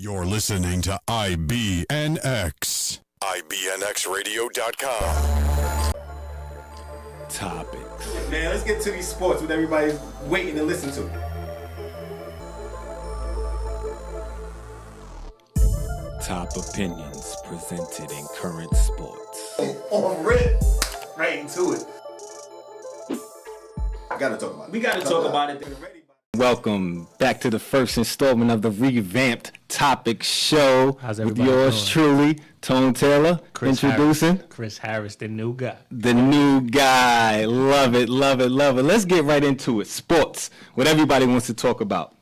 You're listening to IBNX. IBNXradio.com. Topics. Man, let's get to these sports what everybody's waiting to listen to. Top opinions presented in current sports. On rip, right into it. I gotta talk about it. We gotta talk about it. Welcome back to the first installment of the revamped Topic Show. How's with everybody yours truly, Tone Taylor, introducing Chris Harris, the new guy. the new guy. Love it, love it, love it. Let's get right into it. Sports, what everybody wants to talk about.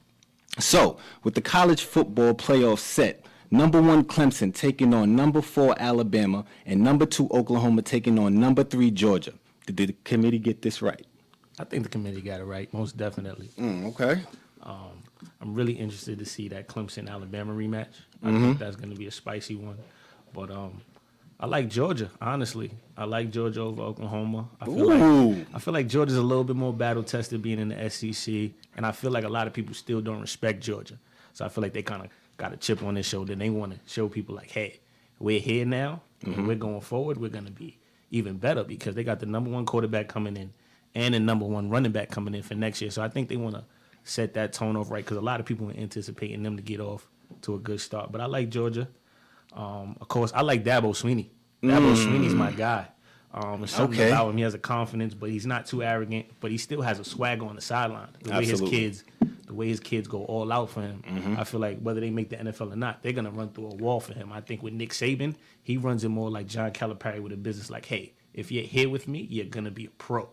So, with the college football playoff set, number 1 Clemson taking on number 4 Alabama, and number 2 Oklahoma taking on number 3 Georgia. Did the committee get this right? I think the committee got it right, most definitely. Okay. I'm really interested to see that Clemson-Alabama rematch. I think that's going to be a spicy one. But I like Georgia, honestly. I like Georgia over Oklahoma. I feel like Georgia's a little bit more battle-tested being in the SEC, and I feel like a lot of people still don't respect Georgia. So I feel like they kind of got a chip on their shoulder, and they want to show people like, hey, we're here now, and we're going forward. We're going to be even better because they got the number 1 quarterback coming in and the number 1 running back coming in for next year. So I think they want to set that tone off right because a lot of people are anticipating them to get off to a good start. But I like Georgia. Of course, I like Dabo Swinney. Dabo Swinney's my guy. There's something about him. He has a confidence, but he's not too arrogant. But he still has a swagger on the sideline. The way his kids go all out for him. I feel like whether they make the NFL or not, they're gonna run through a wall for him. I think with Nick Saban, he runs it more like John Calipari with a business. Like, hey, if you're here with me, you're gonna be a pro.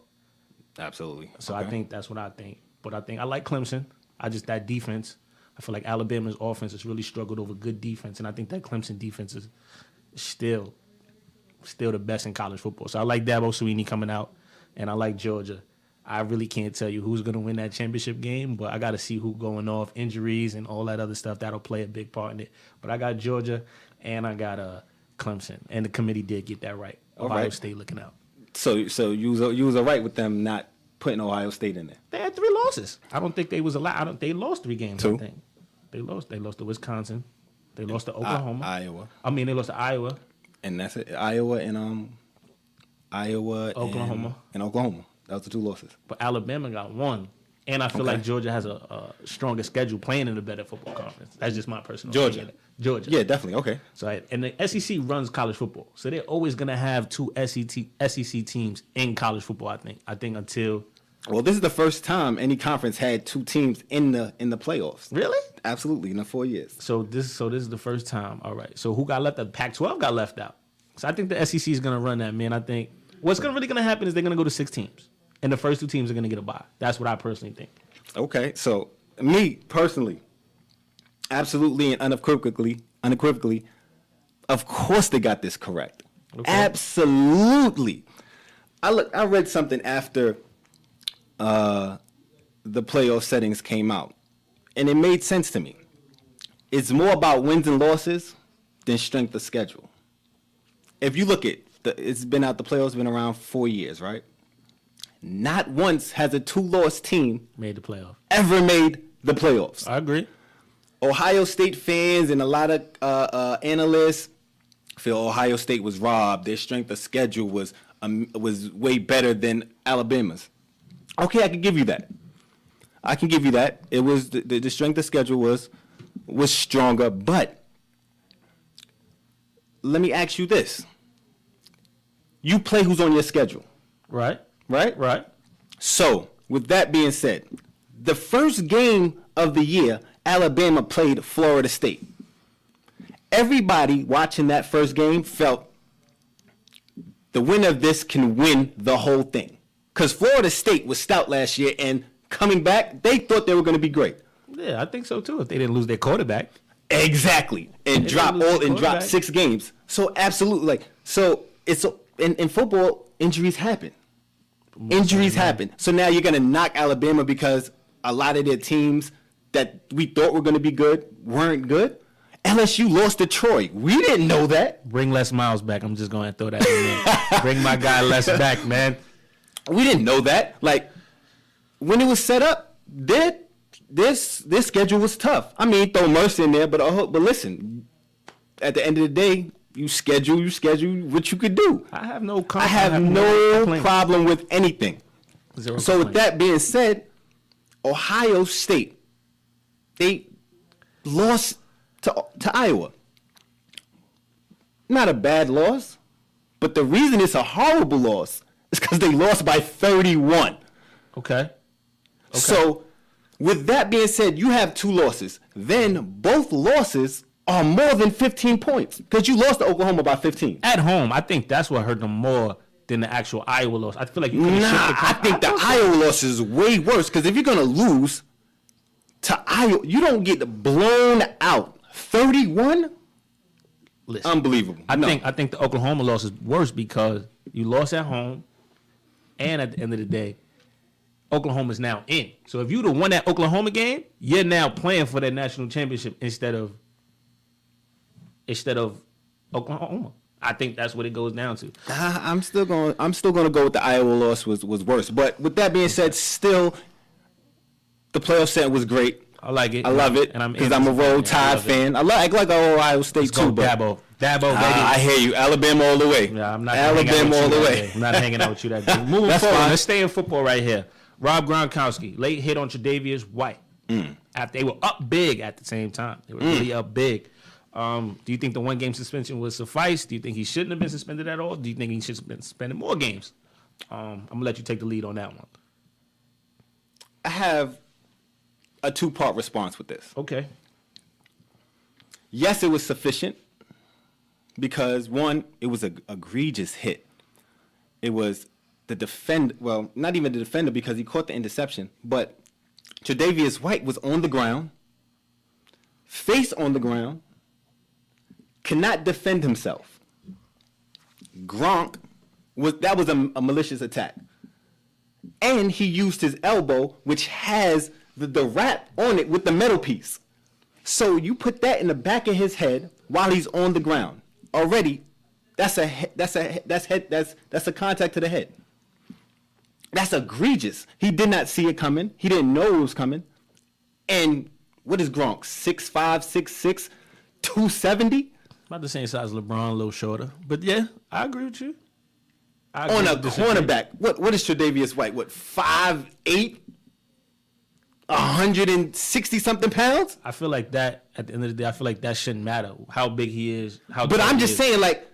Absolutely. So I think that's what I think. But I like Clemson. That defense. I feel like Alabama's offense has really struggled over good defense, and I think that Clemson defense is still the best in college football. So I like Dabo Swinney coming out, and I like Georgia. I really can't tell you who's going to win that championship game, but I got to see who's going off, injuries and all that other stuff. That'll play a big part in it. But I got Georgia, and I got Clemson, and the committee did get that right. Ohio State looking out. So you was all right with them not putting Ohio State in there? They had 3 losses. I don't think they was allowed. They lost 3 games. 2? I think they lost. They lost to Wisconsin. They lost to Oklahoma. Iowa. They lost to Iowa. And that's it. Iowa and Oklahoma. And Oklahoma. That was the 2 losses. But Alabama got 1. And I feel like Georgia has a stronger schedule playing in a better football conference. That's just my personal opinion. Georgia. Yeah, definitely. Okay. So and the SEC runs college football. So they're always going to have 2 SEC teams in college football, I think. Until... Well, this is the first time any conference had 2 teams in the playoffs. Really? Absolutely, in the 4 years. So this is the first time. All right. So who got left out? Pac-12 got left out. So I think the SEC is going to run that, man. I think what's really going to happen is they're going to go to 6 teams. And the first 2 teams are going to get a bye. That's what I personally think. Okay. So me personally, absolutely and unequivocally, of course they got this correct. Okay. Absolutely. I read something after the playoff settings came out, and it made sense to me. It's more about wins and losses than strength of schedule. If you look at it's been out, the playoffs been around 4 years, right? Not once has a 2-loss team made the playoff. Ever made the playoffs. I agree. Ohio State fans and a lot of analysts feel Ohio State was robbed. Their strength of schedule was way better than Alabama's. Okay, I can give you that. It was the strength of schedule was stronger, but let me ask you this. You play who's on your schedule. Right. So, with that being said, the first game of the year, Alabama played Florida State. Everybody watching that first game felt the winner of this can win the whole thing. Because Florida State was stout last year, and coming back, they thought they were going to be great. Yeah, I think so too. If they didn't lose their quarterback, exactly, and drop 6 games. So absolutely, it's in football, injuries happen. So now you're going to knock Alabama because a lot of their teams that we thought were going to be good weren't good. LSU lost to Troy. We didn't know that. Bring Les Miles back. I'm just going to throw that in there. Bring my guy Les back, man. We didn't know that. Like, when it was set up, their this schedule was tough. I mean, throw Mercer in there, but listen, at the end of the day, you schedule what you could do. I have no problem with anything. So with that being said, Ohio State, they lost to Iowa. Not a bad loss, but the reason it's a horrible loss is because they lost by 31. Okay. So with that being said, you have 2 losses. Then both losses are more than 15 points because you lost to Oklahoma by 15. At home, I think that's what hurt them more than the actual Iowa loss. I feel like you could have I think the Iowa loss is way worse because if you're going to lose to Iowa, you don't get blown out. 31? Listen, Unbelievable. I think the Oklahoma loss is worse because you lost at home, and at the end of the day, Oklahoma's now in. So if you'd have won that Oklahoma game, you're now playing for that national championship instead of Oklahoma. I think that's what it goes down to. I'm still going to go with the Iowa loss was worse. But with that being said, still the playoff set was great. I like it. I love it because I'm a Roll Tide fan. I like Ohio State too. Dabo, baby. I hear you. Alabama all the way. Yeah, I'm not Alabama all the way. I'm not hanging out with you that day. Moving forward, let's stay in football right here. Rob Gronkowski, late hit on Tre'Davious White. After they were up big at the same time. They were really up big. Do you think the 1-game suspension would suffice? Do you think he shouldn't have been suspended at all? Do you think he should have been suspended more games? I'm going to let you take the lead on that one. I have a 2-part response with this. Okay. Yes, it was sufficient because, one, it was an egregious hit. It was the defender, well, not even the defender because he caught the interception, but Tre'Davious White was on the ground, face on the ground, cannot defend himself. Gronk, that was a malicious attack. And he used his elbow, which has the wrap on it with the metal piece. So you put that in the back of his head while he's on the ground. Already, that's a contact to the head. That's egregious. He did not see it coming. He didn't know it was coming. And what is Gronk? 6'5", 6'6", 270? About the same size as LeBron, a little shorter. But yeah, I agree with you. On a cornerback. What is Tre'Davious White? 5'8"? 160-something pounds? I feel like that, at the end of the day, I feel like that shouldn't matter. How big he is. But I'm just saying, like,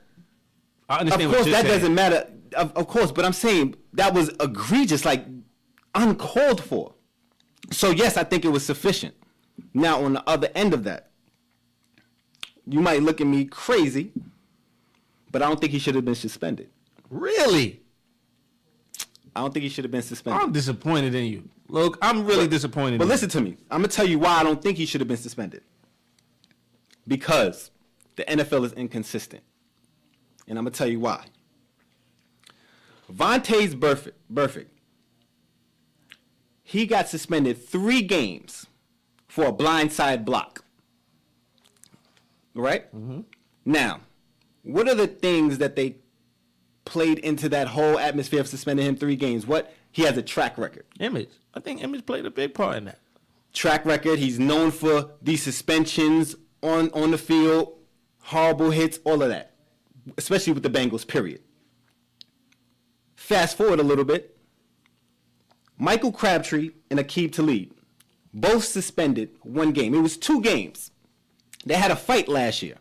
I understand of course what you're that saying. doesn't matter. Of course, but I'm saying that was egregious, like uncalled for. So yes, I think it was sufficient. Now on the other end of that, you might look at me crazy, but I don't think he should have been suspended. Really? I don't think he should have been suspended. I'm disappointed in you. Look, I'm really disappointed But in listen to me. I'm going to tell you why I don't think he should have been suspended. Because the NFL is inconsistent. And I'm going to tell you why. Vontaze Burfict, he got suspended 3 games for a blindside block. Right? Mm-hmm. Now, what are the things that they played into that whole atmosphere of suspending him 3 games? What? He has a track record. Image. I think Image played a big part in that. Track record. He's known for these suspensions on the field, horrible hits, all of that, especially with the Bengals, period. Fast forward a little bit. Michael Crabtree and Aqib Talib, both suspended 1 game. It was 2 games. They had a fight last year.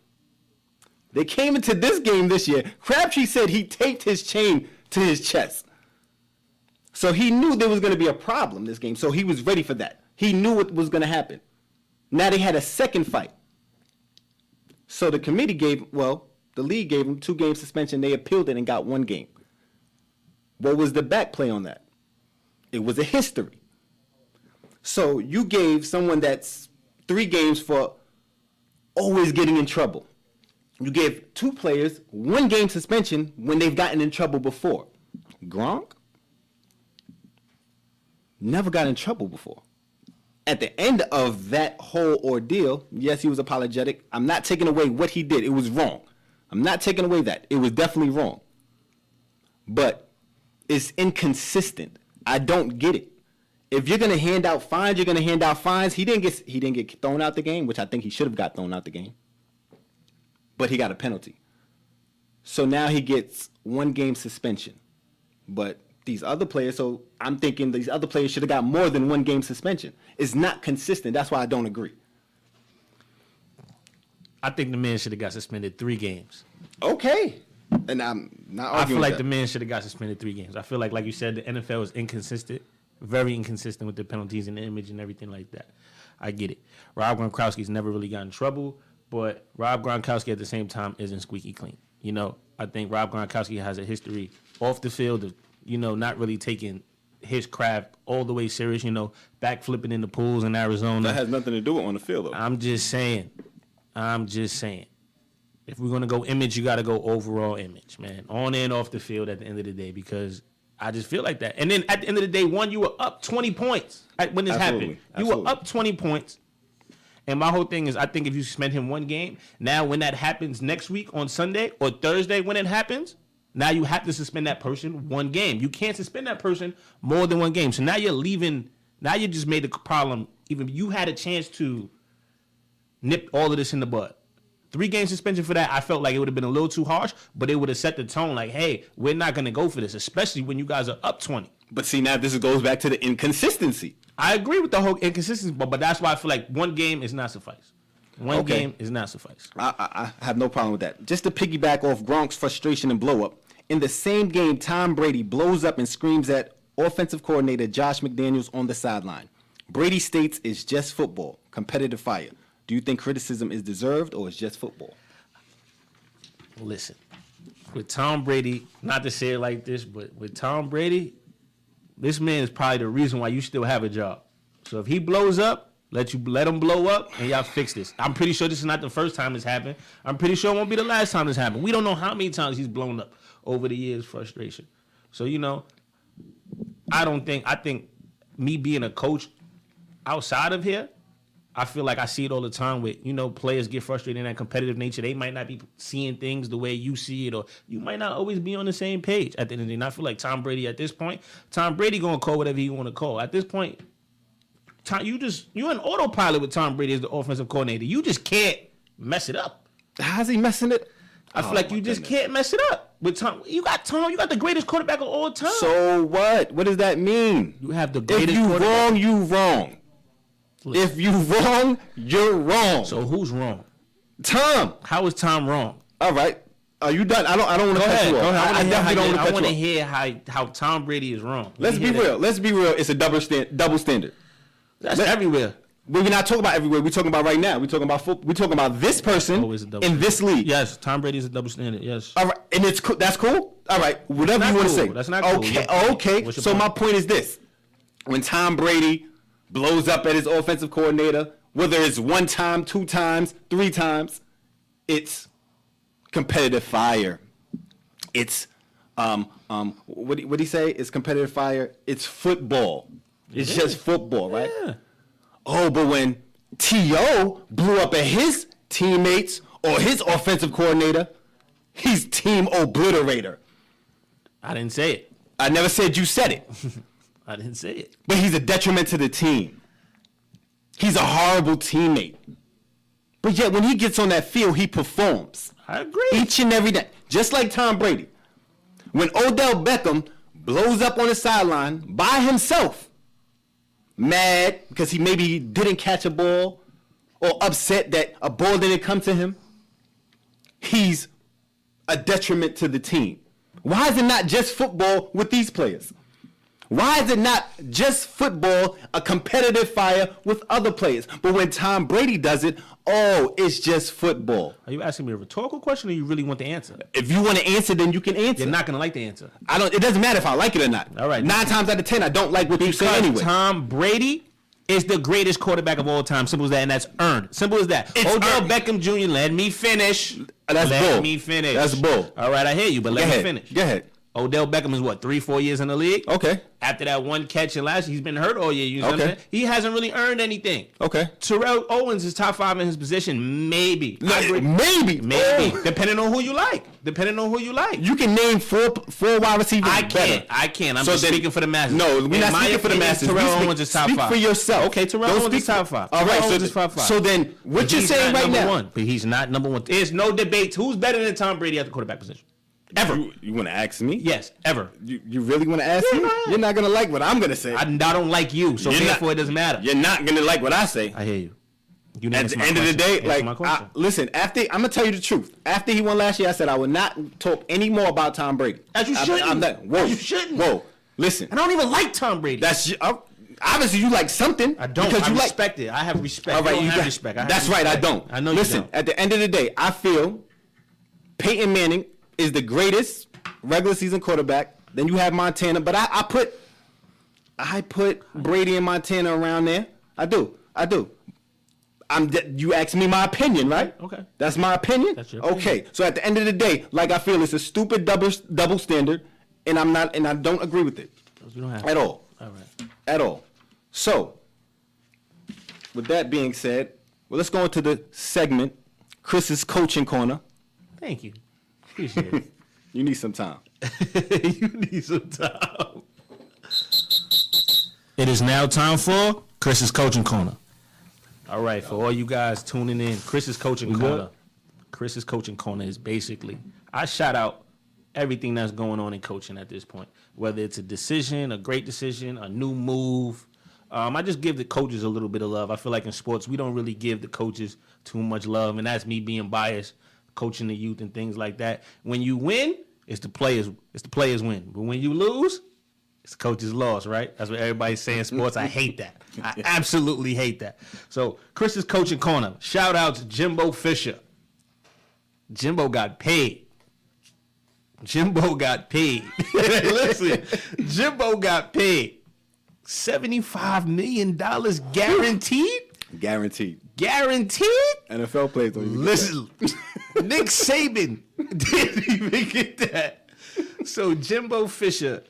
They came into this game this year. Crabtree said he taped his chain to his chest. So he knew there was going to be a problem this game. So he was ready for that. He knew what was going to happen. Now they had a second fight. So the committee the league gave him 2-game suspension. They appealed it and got 1 game. What was the back play on that? It was a history. So you gave someone that's 3 games for always getting in trouble. You gave 2 players 1-game suspension when they've gotten in trouble before. Gronk never got in trouble before. At the end of that whole ordeal, yes, he was apologetic. I'm not taking away what he did. It was wrong. I'm not taking away that. It was definitely wrong. But it's inconsistent. I don't get it. if you're gonna hand out fines, you're gonna hand out fines. He didn't get thrown out the game, which I think he should have got thrown out the game. But he got a penalty. So now he gets 1 game suspension. But these other players, so I'm thinking these other players should have got more than 1 game suspension. It's not consistent. That's why I don't agree. I think the man should have got suspended 3 games. Okay. And I'm not arguing I feel like with the that. man should have got suspended 3 games. I feel like you said, the NFL is inconsistent, very inconsistent with the penalties and the image and everything like that. I get it. Rob Gronkowski's never really got in trouble, but Rob Gronkowski at the same time isn't squeaky clean. You know, I think Rob Gronkowski has a history off the field of, you know, not really taking his craft all the way serious, you know, backflipping in the pools in Arizona. That has nothing to do with on the field, though. I'm just saying. If we're going to go image, you got to go overall image, man. On and off the field at the end of the day, because I just feel like that. And then at the end of the day, you were up 20 points when this happened. You were up 20 points. And my whole thing is, I think if you suspend him 1 game, now when that happens next week on Sunday or Thursday when it happens, now you have to suspend that person 1 game. You can't suspend that person more than 1 game. So now you're leaving. Now you just made the problem. Even you had a chance to nip all of this in the bud. 3 game suspension for that, I felt like it would have been a little too harsh, but it would have set the tone like, hey, we're not going to go for this, especially when you guys are up 20. But see, now this goes back to the inconsistency. I agree with the whole inconsistency, but that's why I feel like 1 game is not suffice. One game is not suffice. I have no problem with that. Just to piggyback off Gronk's frustration and blow up, in the same game, Tom Brady blows up and screams at offensive coordinator Josh McDaniels on the sideline. Brady states it's just football, competitive fire. Do you think criticism is deserved or is just football? Listen, with Tom Brady, not to say it like this, but with Tom Brady, this man is probably the reason why you still have a job. So if he blows up, let him blow up and y'all fix this. I'm pretty sure this is not the first time this happened. I'm pretty sure it won't be the last time this happened. We don't know how many times he's blown up over the years, frustration. So, you know, I think me being a coach outside of here, I feel like I see it all the time with, you know, players get frustrated in that competitive nature. They might not be seeing things the way you see it, or you might not always be on the same page at the end of the day. And I feel like Tom Brady at this point, Tom Brady going to call whatever he want to call. At this point, you're an autopilot with Tom Brady as the offensive coordinator. You just can't mess it up. How's he messing it? I feel like you just can't mess it up with Tom. You got the greatest quarterback of all time. So what? What does that mean? You have the greatest quarterback. If you quarterback. wrong, you wrong. Listen. If you wrong, you're wrong. So who's wrong? Tom. How is Tom wrong? All right. Are you done? I don't want to cut you off. I definitely don't want to cut you off. I want to hear how Tom Brady is wrong. Let's be real. Let's be real. It's a double standard. That's everywhere. We're not talking about everywhere. We're talking about right now. We're talking about football. We're talking about this person in this league. Yes, Tom Brady is a double standard. Yes. All right, and it's that's cool. All right, whatever you want to say. That's not cool. Okay. So my point is this: when Tom Brady blows up at his offensive coordinator, whether it's 1 time, 2 times, 3 times, it's competitive fire. It's what do he say? It's competitive fire. It's football. It's just football, right? Yeah. Oh, but when T.O. blew up at his teammates or his offensive coordinator, he's team obliterator. I didn't say it. I never said you said it. I didn't say it. But he's a detriment to the team. He's a horrible teammate. But yet when he gets on that field, he performs. I agree. Each and every day. Just like Tom Brady. When Odell Beckham blows up on the sideline by himself, mad because he maybe didn't catch a ball or upset that a ball didn't come to him, he's a detriment to the team. Why is it not just football with these players? Why is it not just football, a competitive fire with other players? But when Tom Brady does it, oh, it's just football. Are you asking me a rhetorical question, or you really want the answer? If you want to answer, then you can answer. You're not going to like the answer. It doesn't matter if I like it or not. All right. 9 times out of 10, I don't like what you say anyway. Tom Brady is the greatest quarterback of all time. Simple as that, and that's earned. Simple as that. It's Odell earned. Beckham Jr., let me finish. That's bull. Let me finish. That's bull. All right, I hear you, but let me finish. Go ahead. Odell Beckham is what, 3-4 years in the league? Okay. After that one catch and last, he's been hurt all year. You know what I'm Okay. saying? He hasn't really earned anything. Okay. Terrell Owens is top 5 in his position, maybe. Maybe. Maybe. Oh. Depending on who you like. You can name four wide receivers. I can't. I'm just speaking for the masses. No, we're not In my speaking for the opinion, masses. Terrell We Owens is top speak 5. for yourself. Okay, Terrell Don't Owens speak is top 5. All right, Terrell Owens is top 5. So then, what But you're he's saying not right number now? one. But he's not number one. There's no debate. Who's better than Tom Brady at the quarterback position? Ever. You want to ask me? Yes, ever. You really want to ask Yeah, me? man. You're not gonna like what I'm gonna say. I don't like you, so therefore it doesn't matter. You're not gonna like what I say. I hear you. You At the end of the day, listen. After I'm gonna tell you the truth. After he won last year, I said I would not talk any more about Tom Brady. As you shouldn't. I'm not. Whoa. As you shouldn't. Whoa. Listen. I don't even like Tom Brady. That's obviously you like something. I don't. Because I you respect it. I have respect. All right, you you have got respect. That's right. I don't. I know. Listen. You don't. At the end of the day, I feel Peyton Manning is the greatest regular season quarterback. Then you have Montana, but I put Brady and Montana around there. I do. You asked me my opinion, right? Okay. That's my opinion. That's your opinion. Okay. So at the end of the day, I feel it's a stupid double standard, and I don't agree with it You don't have at all. All right. At all. So, with that being said, let's go into the segment, Chris's Coaching Corner. Thank you. Appreciate it. You need some time. You need some time. It is now time for Chris's Coaching Corner. All right, for all you guys tuning in, Chris's Coaching Corner. Chris's Coaching Corner is basically, I shout out everything that's going on in coaching at this point, whether it's a decision, a great decision, a new move. I just give the coaches a little bit of love. I feel like in sports, we don't really give the coaches too much love, and that's me being biased, coaching the youth and things like that. When you win, it's the players win. But when you lose, it's the coach's loss, right? That's what everybody's saying in sports. I hate that. I absolutely hate that. So, Chris's Coaching Corner. Shout out to Jimbo Fisher. Jimbo got paid. Listen, Jimbo got paid. $75 million guaranteed? Guaranteed. Guaranteed? NFL players don't even Listen, Nick Saban didn't even get that. So Jimbo Fisher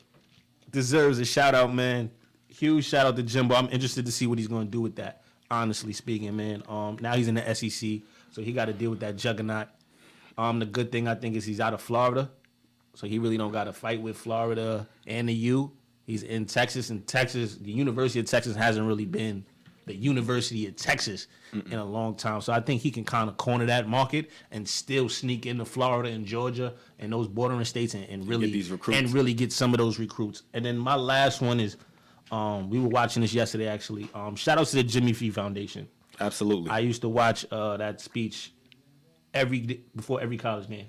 deserves a shout out, man. Huge shout out to Jimbo. I'm interested to see what he's going to do with that, honestly speaking, man. Now he's in the SEC, so he got to deal with that juggernaut. The good thing, I think, is he's out of Florida, so he really don't got to fight with Florida and the U. He's in Texas, and Texas, the University of Texas hasn't really been the University of Texas in a long time. So I think he can kind of corner that market and still sneak into Florida and Georgia and those bordering states and really get these recruits. And really get some of those recruits. And then my last one is, we were watching this yesterday actually. Shout out to the Jimmy Fee Foundation. Absolutely. I used to watch that speech before every college game,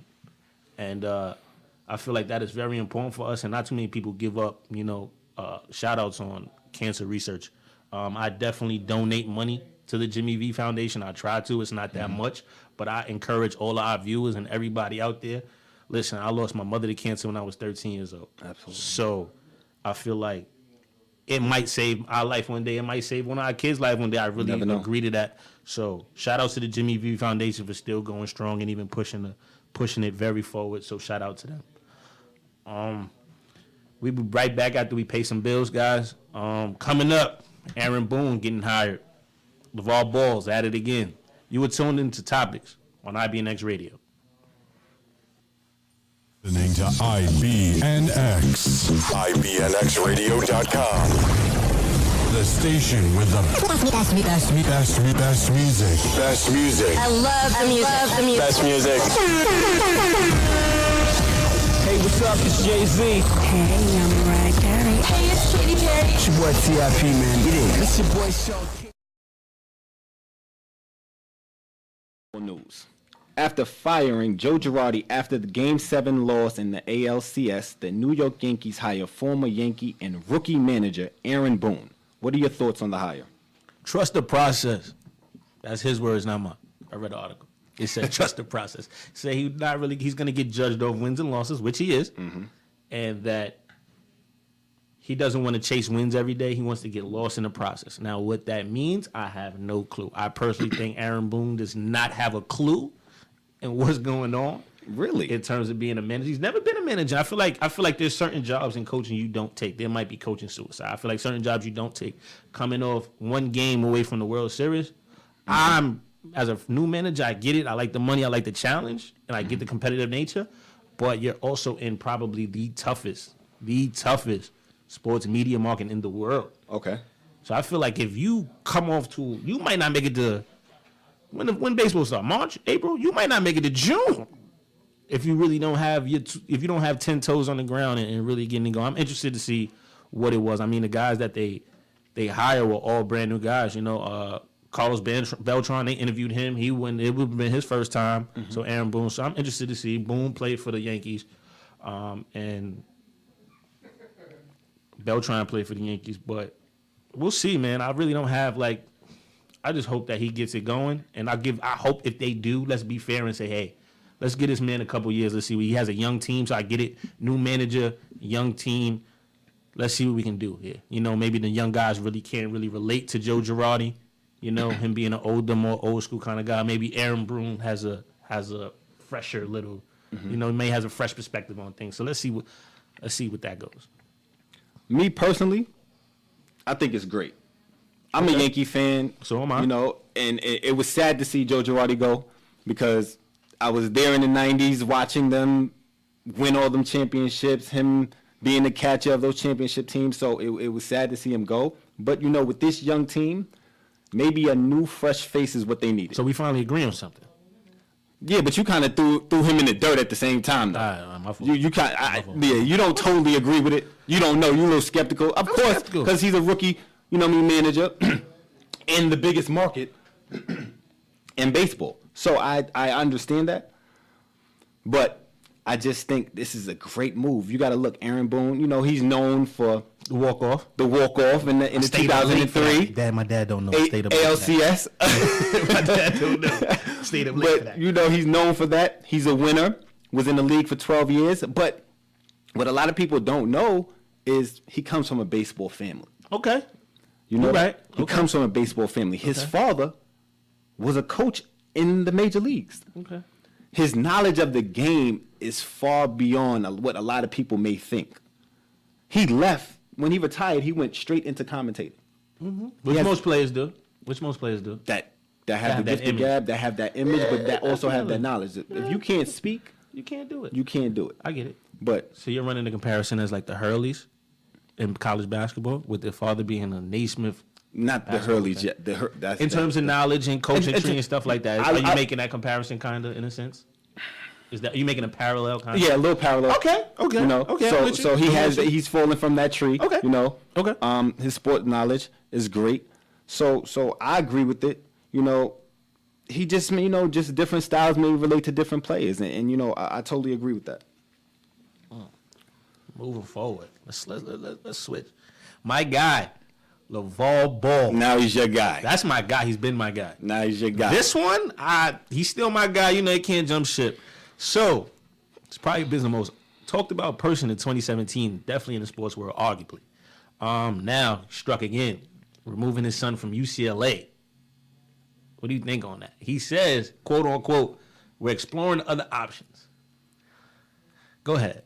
and I feel like that is very important for us, and not too many people give up, shout outs on cancer research. I definitely donate money to the Jimmy V Foundation. I try to. It's not that much, but I encourage all of our viewers and everybody out there. Listen, I lost my mother to cancer when I was 13 years old. Absolutely. So I feel like it might save our life one day. It might save one of our kids' life one day. I really agree to that. So shout out to the Jimmy V Foundation for still going strong and even pushing it very forward. So shout out to them. We be right back after we pay some bills, guys. Coming up, Aaron Boone getting hired. LeVar Ball's at it again. You were tuned into Topics on IBNX Radio. Listening to IBNX. IBNXradio.com. The station with the best music. Best music. I love the music. Best music. Hey, what's up? It's Jay-Z. Hey, I'm Mariah Carey. Hey, it's Katy Perry. It's your boy T.I.P., man. Get in. It's your boy Sean. News. After firing Joe Girardi after the Game 7 loss in the ALCS, the New York Yankees hire former Yankee and rookie manager Aaron Boone. What are your thoughts on the hire? Trust the process. That's his words, not mine. I read the article. It said trust the process. Say he's going to get judged over wins and losses, which he is, and that he doesn't want to chase wins every day. He wants to get lost in the process. Now, what that means, I have no clue. I personally think Aaron Boone does not have a clue in what's going on. Really? In terms of being a manager, he's never been a manager. I feel like there's certain jobs in coaching you don't take. There might be coaching suicide. I feel like certain jobs you don't take. Coming off one game away from the World Series, as a new manager, I get it. I like the money. I like the challenge, and I get the competitive nature. But you're also in probably the toughest sports media market in the world. Okay. So I feel like if you come off to, you might not make it to when baseball starts, March, April. You might not make it to June if you really don't have if you don't have 10 toes on the ground and really getting to go. I'm interested to see what it was. I mean, the guys that they hire were all brand new guys. You know, Carlos Beltran. They interviewed him. It would have been his first time. So Aaron Boone. So I'm interested to see. Boone played for the Yankees, and Beltran played for the Yankees, but. We'll see, man. I really don't have I just hope that he gets it going, and I hope if they do, let's be fair and say, hey, let's get this man a couple years. Let's see. He has a young team, so I get it. New manager, young team. Let's see what we can do here. You know, maybe the young guys can't really relate to Joe Girardi. You know, him being an older, more old school kind of guy. Maybe Aaron Boone has a fresher little, you know, may has a fresh perspective on things. So let's see what that goes. Me personally, I think it's great. I'm a Yankee fan. So am I. You know, and it was sad to see Joe Girardi go because I was there in the 90s watching them win all them championships, him being the catcher of those championship teams. So it was sad to see him go. But, you know, with this young team, maybe a new, fresh face is what they needed. So we finally agree on something. Yeah, but you kind of threw him in the dirt at the same time, though. My fault. You don't totally agree with it. You don't know. You're a little skeptical. Of course, because he's a rookie, you know what I mean, manager in the biggest market in baseball. So I understand that. But I just think this is a great move. You got to look, Aaron Boone, you know, he's known for the walk-off in the 2003. My dad don't know. ALCS. My dad don't know. Stayed up late for that. But, you know, he's known for that. He's a winner. Was in the league for 12 years. But what a lot of people don't know is he comes from a baseball family. Okay. You know, right. He comes from a baseball family. His father was a coach in the major leagues. Okay. His knowledge of the game is far beyond what a lot of people may think. He left. When he retired, he went straight into commentating. Which most players do. That have the gift of gab, that have that image, but that also have that knowledge. If you can't speak, you can't do it. You can't do it. I get it. But so you're running the comparison as like the Hurleys in college basketball, with their father being a Naismith. Not the Hurleys yet. In terms of knowledge and coaching tree and stuff like that. Are you making that comparison kind of in a sense? Are you making a parallel kind of? Yeah, a little parallel. Okay. You know, so he's falling from that tree. Okay. You know. Okay. His sport knowledge is great. So I agree with it. You know, he just just different styles may relate to different players, and you know I totally agree with that. Moving forward, let's switch. My guy, Lavar Ball. Now he's your guy. That's my guy. He's been my guy. Now he's your guy. This one, he's still my guy. You know, he can't jump ship. So, it's probably been the most talked about person in 2017, definitely in the sports world, arguably. Now, struck again, removing his son from UCLA. What do you think on that? He says, quote unquote, we're exploring other options. Go ahead.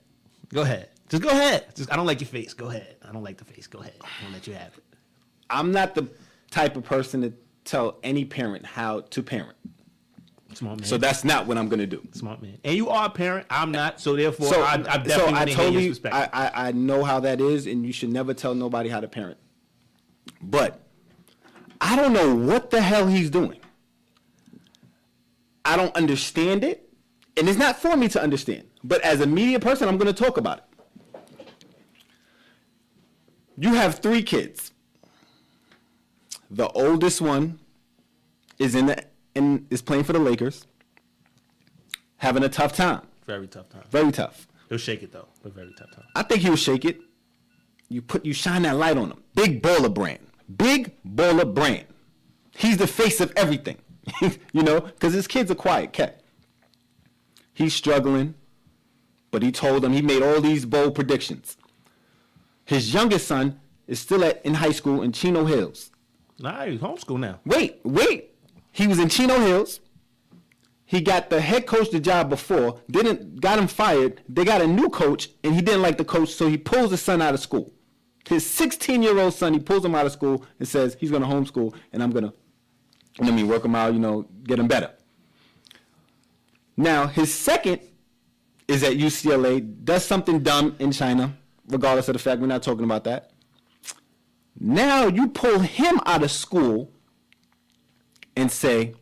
Just go ahead. I don't like your face. Go ahead. I don't like the face. Go ahead. I'm going to let you have it. I'm not the type of person to tell any parent how to parent. Smart man. So that's not what I'm going to do. Smart man. And you are a parent. I'm not. So therefore, I definitely want to hear your perspective. I know how that is, and you should never tell nobody how to parent. But I don't know what the hell he's doing. I don't understand it, and it's not for me to understand. But as a media person, I'm going to talk about it. You have 3 kids. The oldest one is is playing for the Lakers, having a tough time. Very tough time. Very tough. He'll shake it though, but very tough time. I think he'll shake it. You shine that light on him. Big baller brand. He's the face of everything. You know, because his kid's a quiet cat. He's struggling, but he made all these bold predictions. His youngest son is still in high school in Chino Hills. Nah, he's homeschool now. Wait. He was in Chino Hills, He got the head coach the job before, got him fired. They got a new coach, and he didn't like the coach, so he pulls his son out of school. His 16-year-old son, he pulls him out of school and says he's going to homeschool, and I'm going to, work him out, get him better. Now, his second is at UCLA, does something dumb in China, regardless of the fact we're not talking about that. Now you pull him out of school and say,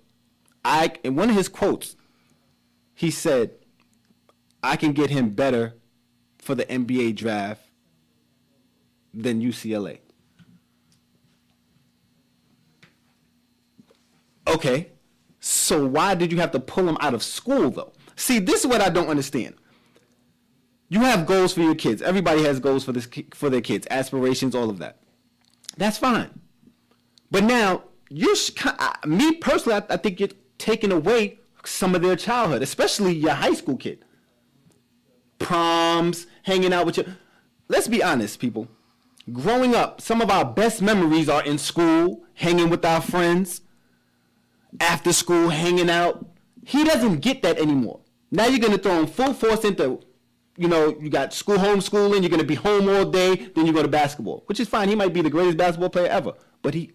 in one of his quotes, he said, I can get him better for the NBA draft than UCLA. Okay, so why did you have to pull him out of school, though? See, this is what I don't understand. You have goals for your kids. Everybody has goals for their kids, aspirations, all of that. That's fine. But now, me personally, I think you're taking away some of their childhood, especially your high school kid. Proms, hanging out with your... Let's be honest, people. Growing up, some of our best memories are in school, hanging with our friends, after school, hanging out. He doesn't get that anymore. Now you're going to throw him full force into, you got school homeschooling, you're going to be home all day, then you go to basketball, which is fine. He might be the greatest basketball player ever, but he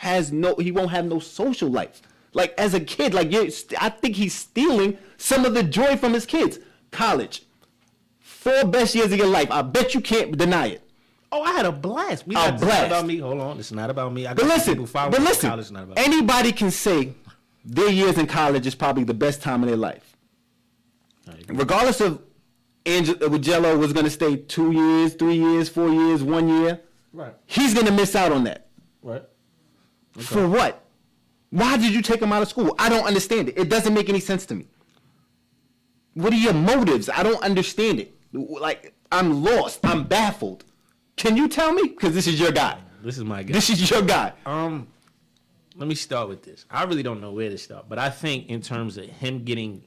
won't have no social life. Like, as a kid, I think he's stealing some of the joy from his kids. College, 4 best years of your life. I bet you can't deny it. Oh, I had a blast. This is not about me. Hold on, it's not about me. But listen, anybody can say their years in college is probably the best time of their life. Regardless of Jello was going to stay 2 years, 3 years, 4 years, 1 year. Right. He's going to miss out on that. Right. Okay. For what? Why did you take him out of school? I don't understand it. It doesn't make any sense to me. What are your motives? I don't understand it. Like, I'm lost. I'm baffled. Can you tell me? Because this is your guy. This is my guy. This is your guy. Let me start with this. I really don't know where to start, but I think in terms of him getting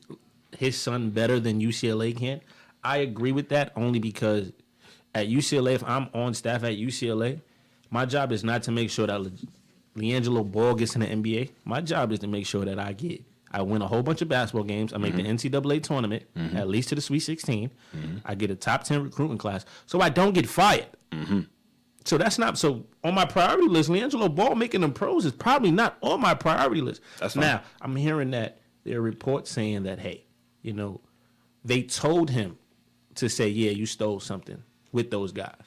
his son better than UCLA can, I agree with that only because at UCLA, if I'm on staff at UCLA, my job is not to make sure that LiAngelo Ball gets in the NBA. My job is to make sure that I win a whole bunch of basketball games. I make the NCAA tournament, at least to the Sweet 16. I get a top 10 recruiting class, so I don't get fired. So that's not so on my priority list. LiAngelo Ball making them pros is probably not on my priority list. That's now I'm hearing that there are reports saying that they told him to say, yeah, you stole something with those guys,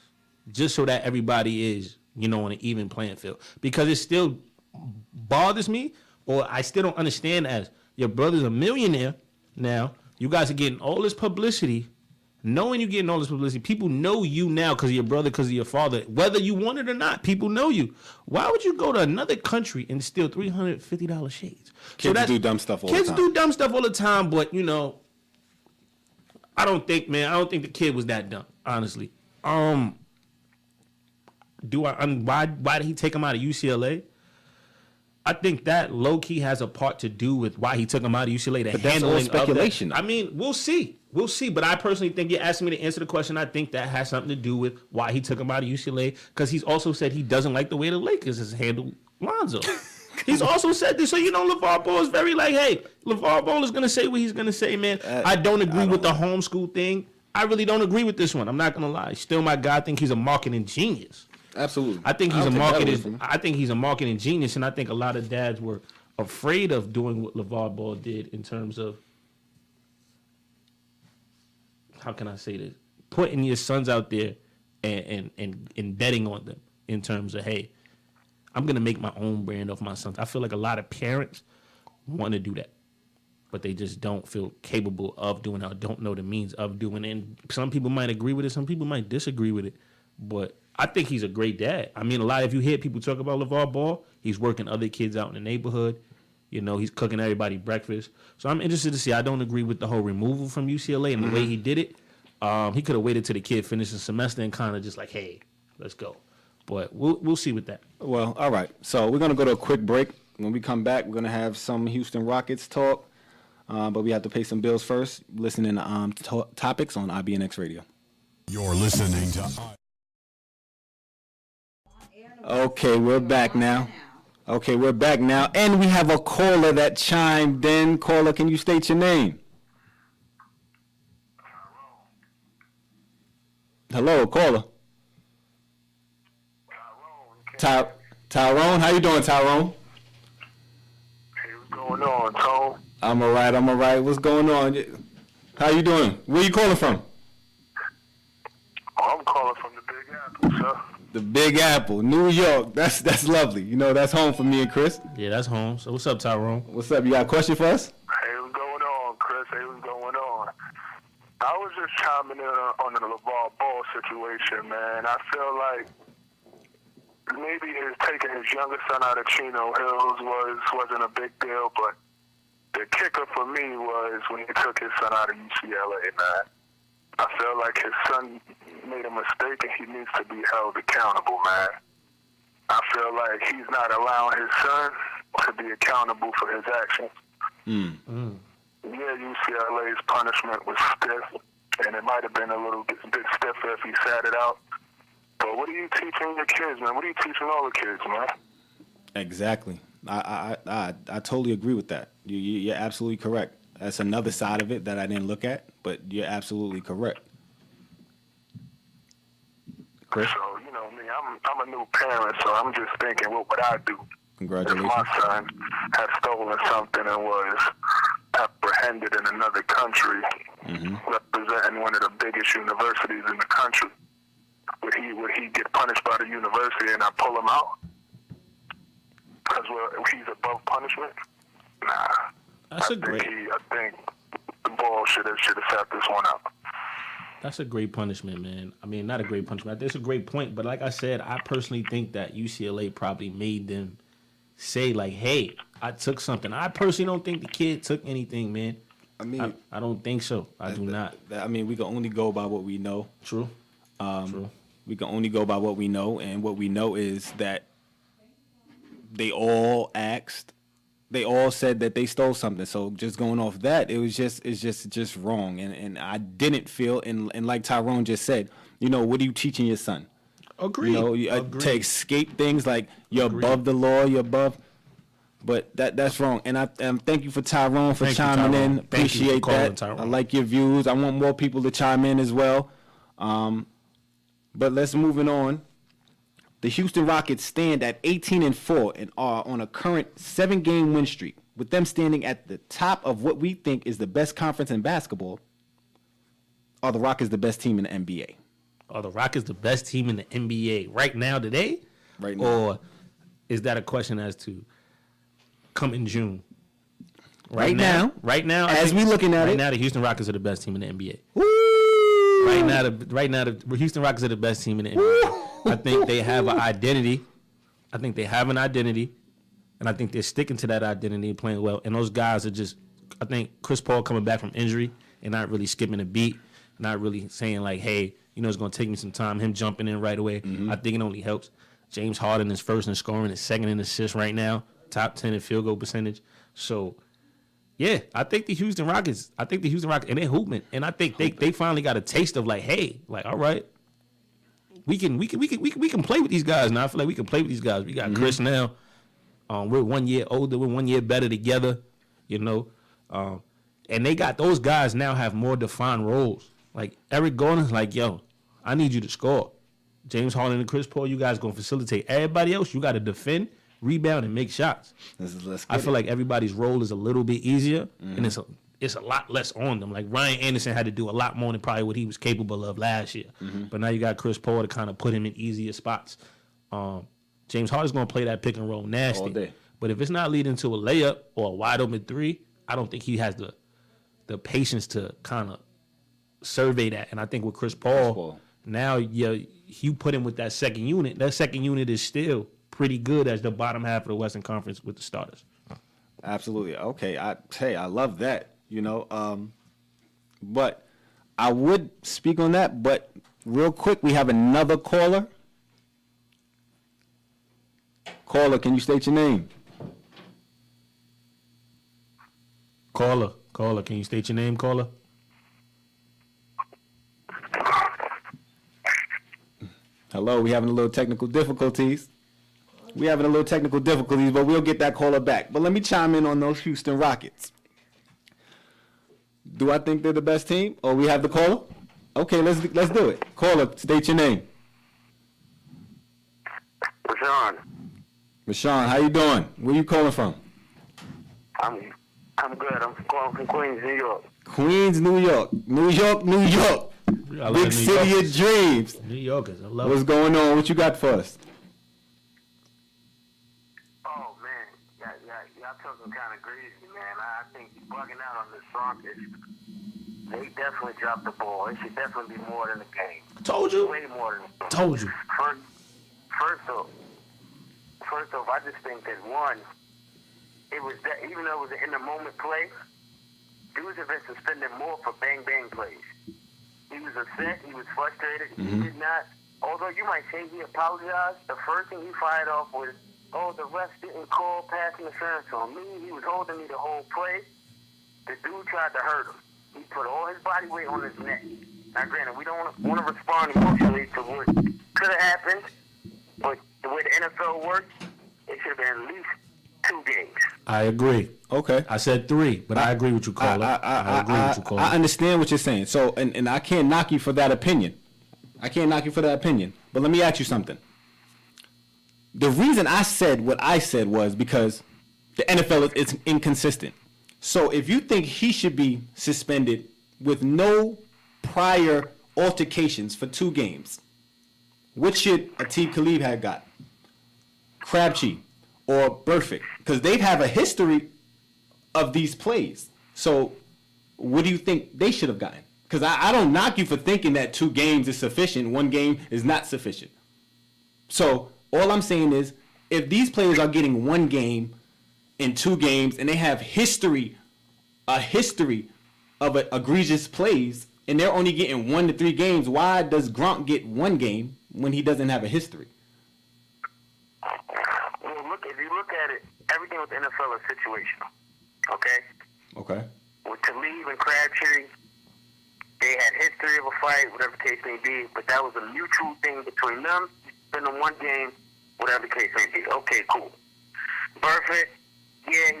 just so that everybody is on an even playing field. Because it still bothers me, or I still don't understand as your brother's a millionaire now. You guys are getting all this publicity. Knowing you're getting all this publicity, people know you now because of your brother, because of your father. Whether you want it or not, people know you. Why would you go to another country and steal $350 shades? Kids do dumb stuff all the time. Kids do dumb stuff all the time, but, I don't think the kid was that dumb, honestly. Why did he take him out of UCLA? I think that low-key has a part to do with why he took him out of UCLA. But that's all speculation. I mean, we'll see. We'll see. But I personally think you're asking me to answer the question. I think that has something to do with why he took him out of UCLA, because he's also said he doesn't like the way the Lakers has handled Lonzo. He's also said this. So, LeVar Ball is very hey, LeVar Ball is going to say what he's going to say, man. I don't agree with the homeschool thing. I really don't agree with this one. I'm not going to lie. Still my guy. I think he's a marketing genius. Absolutely. I think he's a marketing genius, and I think a lot of dads were afraid of doing what LeVar Ball did in terms of, how can I say this, putting your sons out there and betting on them in terms of, hey, I'm going to make my own brand of my sons. I feel like a lot of parents want to do that, but they just don't feel capable of doing it or don't know the means of doing it. And some people might agree with it. Some people might disagree with it, but I think he's a great dad. I mean, if you hear people talk about LeVar Ball, he's working other kids out in the neighborhood. He's cooking everybody breakfast. So I'm interested to see. I don't agree with the whole removal from UCLA and the way he did it. He could have waited till the kid finished the semester and kind of just hey, let's go. But we'll see with that. Well, all right. So we're going to go to a quick break. When we come back, we're going to have some Houston Rockets talk. But we have to pay some bills first. Listening to topics on IBNX Radio. You're listening to... Okay, we're back now. Okay, we're back now, and we have a caller that chimed in. Caller, can you state your name? Hello, caller. Tyrone, how you doing, Tyrone? Hey, what's going on, Tone? I'm all right. What's going on? How you doing? Where you calling from? Oh, I'm calling from the Big Apple, sir. The Big Apple, New York. That's lovely. You know, that's home for me and Chris. Yeah, that's home. So what's up, Tyrone? What's up? You got a question for us? Hey, what's going on, Chris? Hey, what's going on? I was just chiming in on the Lavar Ball situation, man. I feel like maybe taking his younger son out of Chino Hills wasn't a big deal, but the kicker for me was when he took his son out of UCLA, man. I feel like his son made a mistake and he needs to be held accountable, man. I feel like he's not allowing his son to be accountable for his actions. Yeah, UCLA's punishment was stiff, and it might have been a little bit stiffer if he sat it out. But what are you teaching your kids, man? What are you teaching all the kids, man? Exactly. I totally agree with that. You're absolutely correct. That's another side of it that I didn't look at, but you're absolutely correct. Chris? So, you know me, I'm a new parent, so I'm just thinking, what would I do? Congratulations. If my son had stolen something and was apprehended in another country, representing one of the biggest universities in the country, would he get punished by the university and I pull him out? Because he's above punishment? Nah. I think the ball should have set this one up. That's a great punishment, man. I mean, not a great punishment. That's a great point. But like I said, I personally think that UCLA probably made them say, like, hey, I took something. I personally don't think the kid took anything, man. I mean, I don't think so. I do not. I mean, we can only go by what we know. True. True. We can only go by what we know, and what we know is that they all said that they stole something. So just going off that, it's just wrong. And I didn't feel, and like Tyrone just said, you know, what are you teaching your son? Agreed. You know, to escape things like you're above the law, you're above. But that's wrong. And I thank you for Tyrone for chiming in. Appreciate that. Tyrone. I like your views. I want more people to chime in as well. But let's moving on. The Houston Rockets stand at 18-4 and are on a current 7-game win streak, with them standing at the top of what we think is the best conference in basketball. Are the Rockets the best team in the NBA? Are the Rockets the best team in the NBA right now, today? Right now. Or is that a question as to come in June? Right now, as we looking at it. Right now, the Houston Rockets are the best team in the NBA. Woo! Right now, the Houston Rockets are the best team in the NBA. I think they have an identity. And I think they're sticking to that identity and playing well. And those guys are just, I think Chris Paul coming back from injury and not really skipping a beat, not really saying like, hey, you know, it's going to take me some time, him jumping in right away. I think it only helps. James Harden is first in scoring, is second in assists right now, top 10 in field goal percentage. So, yeah, I think the Houston Rockets, and they're hooping. And I think they finally got a taste of like, hey, like, all right, we can play with these guys now. I feel like we can play with these guys. We got Chris now. We're 1 year older. We're 1 year better together, you know. And they got those guys now have more defined roles. Like Eric Gordon's like, yo, I need you to score. James Harden and Chris Paul, you guys going to facilitate. Everybody else, you got to defend, rebound, and make shots. I feel like everybody's role is a little bit easier, and it's a lot less on them. Like Ryan Anderson had to do a lot more than probably what he was capable of last year. But now you got Chris Paul to kind of put him in easier spots. James Harden's going to play that pick and roll nasty. All day. But if it's not leading to a layup or a wide open three, I don't think he has the patience to kind of survey that. And I think with Chris Paul, now you put him with that second unit. That second unit is still pretty good as the bottom half of the Western Conference with the starters. Absolutely. Okay. I love that, you know. But I would speak on that. But real quick, we have another caller. Caller, can you state your name? Caller, can you state your name, caller? Hello, we having a little technical difficulties. We having a little technical difficulties, but we'll get that caller back. But let me chime in on those Houston Rockets. Do I think they're the best team? Or we have the caller? Okay, let's do it. Caller, state your name. Rashawn, how you doing? Where you calling from? I'm good. I'm calling from Queens, New York. Queens, New York. New York, New York. I love Big New city Yorkers. of dreams. New Yorkers, I love What's it. going on? What you got for us? Oh, man. Y'all talking kind of crazy, man. I think you're bugging out on this Rockets. They definitely dropped the ball. It should definitely be more than a game. Told you. Way more than a game. Told you. First off, I just think that one, it was that even though it was an in the moment play, dudes have been suspended more for bang bang plays. He was upset, he was frustrated, he did not. Although you might say he apologized, the first thing he fired off was, "Oh, the ref didn't call pass interference on me. He was holding me the whole play." The dude tried to hurt him. He put all his body weight on his neck. Now, granted, we don't want to respond emotionally to what could have happened, but the way the NFL works, it should have been at least 2 games. I agree. Okay. I said 3, but I agree with you, caller. I agree with you, caller. I understand what you're saying. So, and I can't knock you for that opinion. But let me ask you something. The reason I said what I said was because the NFL is inconsistent. So if you think he should be suspended with no prior altercations for 2 games, what should Atiq Khalid have got? Crabtree or Burfict? Because they have a history of these plays. So what do you think they should have gotten? Because I don't knock you for thinking that 2 games is sufficient. 1 game is not sufficient. So all I'm saying is if these players are getting 1 game in 2 games and they have a history of egregious plays and they're only getting 1 to 3 games, why does Gronk get 1 game when he doesn't have a history? Well, if you look at it, everything with the NFL is situational. Okay? Okay. With Khalid and Crabtree, they had history of a fight, whatever the case may be, but that was a mutual thing between them. Been in 1 game, whatever the case may be. Okay, cool. Perfect. Yeah,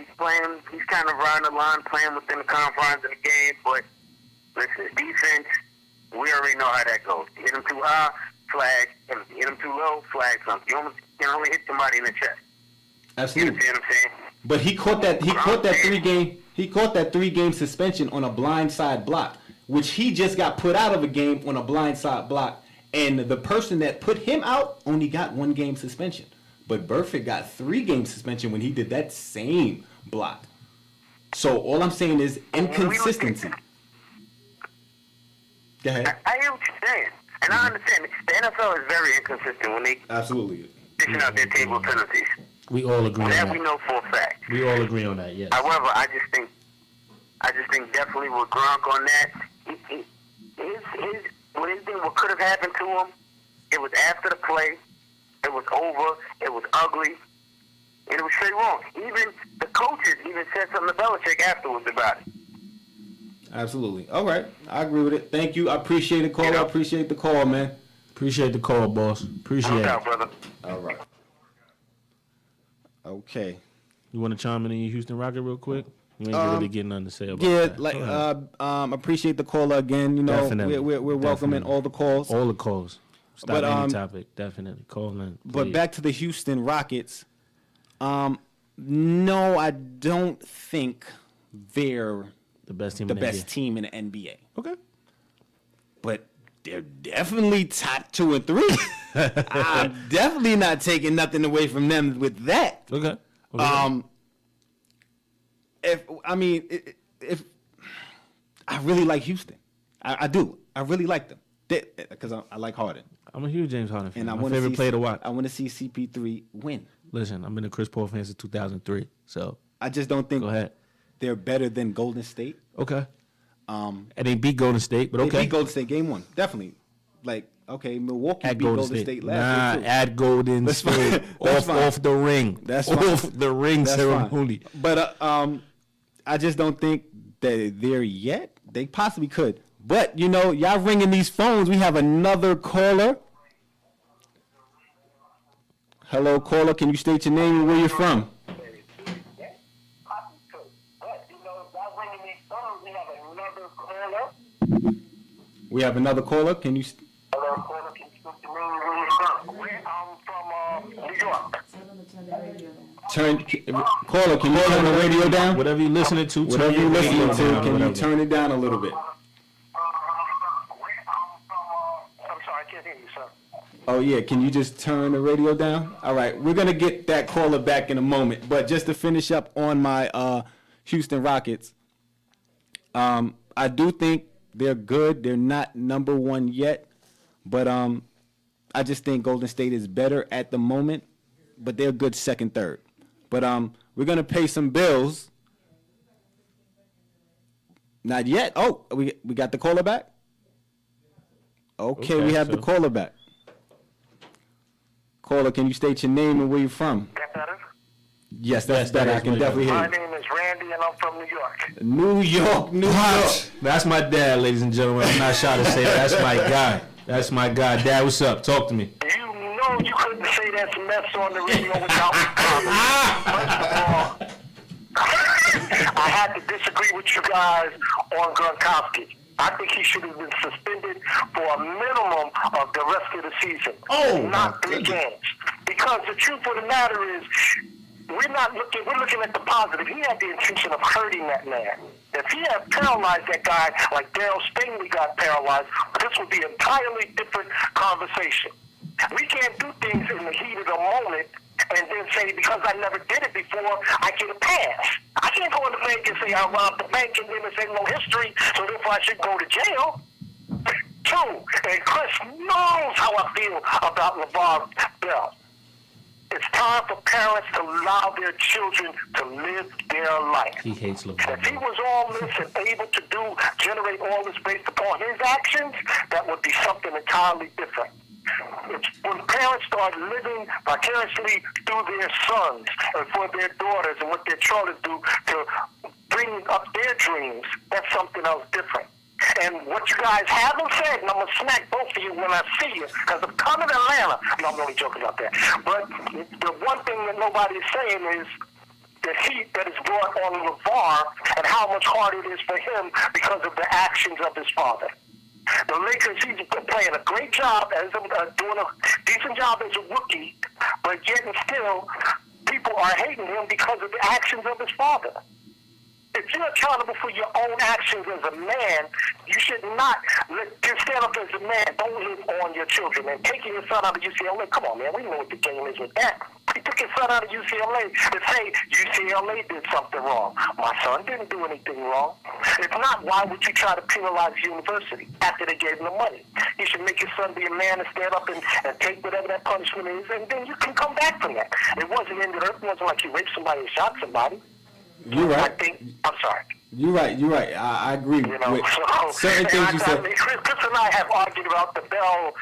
he's kind of riding the line, playing within the confines of the game, but listen, defense, we already know how that goes. You hit him too high, flag. You hit him too low, flag something. You can only hit somebody in the chest. Absolutely. You understand what I'm saying? But he caught that 3-game suspension on a blindside block, which he just got put out of a game on a blindside block, and the person that put him out only got 1 game suspension. But Burfict got 3-game suspension when he did that same block. So all I'm saying is inconsistency. Go ahead. I hear what you're saying, and I understand. The NFL is very inconsistent when they Absolutely. dishing out their table of penalties. We all agree on That we that. know for a fact. We all agree on that, yes. However, I just think definitely with Gronk on that, what could have happened to him, it was after the play, it was over, it was ugly, and it was straight wrong. Even the coaches even said something to Belichick afterwards about it. Absolutely. All right. I agree with it. Thank you. I appreciate the call. You know? I appreciate the call, man. Appreciate the call, boss. Appreciate No it. doubt, brother. All right. Okay. You want to chime in your Houston Rocket real quick? You ain't really getting nothing to say about Yeah, that. like Go ahead. appreciate the caller again. You know, Definitely. we're welcoming Definitely. all the calls. All the calls. Stop But, any topic. Definitely. Call in. But please. back to the Houston Rockets. No, I don't think they're the best team the in the best NBA. team in the NBA. Okay. But they're definitely top 2 and 3. I'm definitely not taking nothing away from them with that. Okay. If I really like Houston, I do. I really like them because I like Harden, I'm a huge James Harden fan. and I My want favorite player to watch. I want to see CP3 win. Listen, I've been a Chris Paul fan since 2003. So I just don't think go ahead. they're better than Golden State. Okay. And they beat Golden State, but They okay. beat Golden State game 1, definitely. Like, okay, Milwaukee At beat Golden Golden State. State last year too. At Golden That's fine. State. That's fine. Off the ring. That's fine. Off the ring That's ceremony. fine. But I just don't think that they're yet. They possibly could. But, you know, y'all ringing these phones. We have another caller. Hello, caller. Can you state your name and where you're from? But, that's bringing me some. We have another caller. We have another caller. Can you? Hello, caller. Can you speak to me? I'm from New York. Caller, can you turn the radio down? Whatever you're listening to, Whatever turn you're your listening radio to, down, can you whatever. turn it down a little bit? I'm sorry, I can't hear you, sir. Oh yeah, can you just turn the radio down? All right, we're gonna get that caller back in a moment, but just to finish up on my Houston Rockets, I do think they're good. They're not number one yet, but I just think Golden State is better at the moment, but they're good second, third. But we're gonna pay some bills. Not yet. Oh, we got the caller back. Okay, we have the caller back. Caller, can you state your name and where you're from? That better? Yes, that's better. I can definitely hear My you. name is Randy, and I'm from New York. New York, New York. That's my dad, ladies and gentlemen. I'm not shy to say it. That's my guy. That's my guy. Dad, what's up? Talk to me. You know you couldn't say that mess on the radio without me. First of all, I had to disagree with you guys on Gronkowski. I think he should have been suspended for a minimum of the rest of the season. Not 3 games. Because the truth of the matter is, we're looking at the positive. He had the intention of hurting that man. If he had paralyzed that guy like Daryl Stingley got paralyzed, this would be an entirely different conversation. We can't do things in the heat of the moment and then say, because I never did it before, I get a pass. I can't go in the bank and say I robbed the bank and then say no history, so therefore I should go to jail. 2, and Chris knows how I feel about Lavar Bell. It's time for parents to allow their children to live their life. He hates LeBron. If he was all this and able to generate all this based upon his actions, that would be something entirely different. When parents start living vicariously through their sons and for their daughters and what their children do to bring up their dreams, that's something else different. And what you guys haven't said, and I'm going to smack both of you when I see you, because I'm coming to Atlanta. No, I'm only joking about that. But the one thing that nobody's saying is the heat that is brought on Lavar and how much harder it is for him because of the actions of his father. The Lakers, he's playing a great job, doing a decent job as a rookie, but yet and still, people are hating him because of the actions of his father. If you're accountable for your own actions as a man, you should not just stand up as a man. Don't live on your children. And taking your son out of UCLA, come on, man, we know what the game is with that. He took his son out of UCLA to say UCLA did something wrong. My son didn't do anything wrong. If not, why would you try to penalize the university after they gave him the money? You should make your son be a man and stand up and take whatever that punishment is, and then you can come back from that. It wasn't in the earth. It wasn't like you raped somebody and shot somebody. You're right. I'm sorry. You're right. I agree with certain things you said. Chris and I have argued about the Bell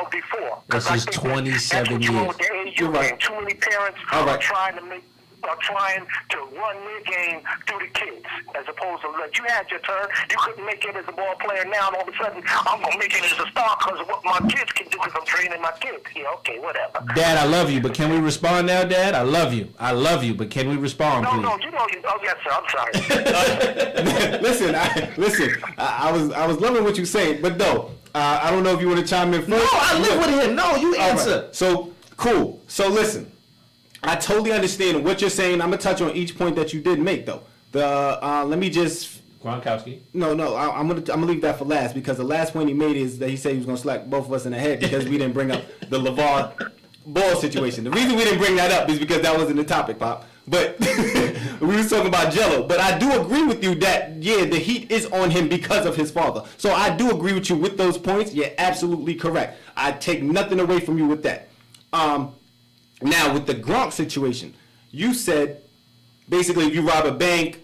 before. This is 27 years. You're right. Too many parents are trying to run their game through the kids, as opposed to like you had your turn. You couldn't make it as a ball player now, and all of a sudden I'm gonna make it as a star because of what my kids can do because I'm training my kids. Yeah, okay, whatever. Dad, I love you, but can we respond now, Dad? I love you, but can we respond, please? No, you know you. Oh yes, sir. I'm sorry. Listen. I was loving what you saying, but no, I don't know if you want to chime in first. No, I live with him. No, you answer. Right. So cool. So listen. I totally understand what you're saying. I'm gonna touch on each point that you did make, though. Let me just. Gronkowski. No. I'm gonna leave that for last because the last point he made is that he said he was gonna slap both of us in the head because we didn't bring up the Lavar Ball situation. The reason we didn't bring that up is because that wasn't the topic, Pop. But we was talking about Jello. But I do agree with you that the heat is on him because of his father. So I do agree with you with those points. You're absolutely correct. I take nothing away from you with that. Now, with the Gronk situation, you said basically if you rob a bank,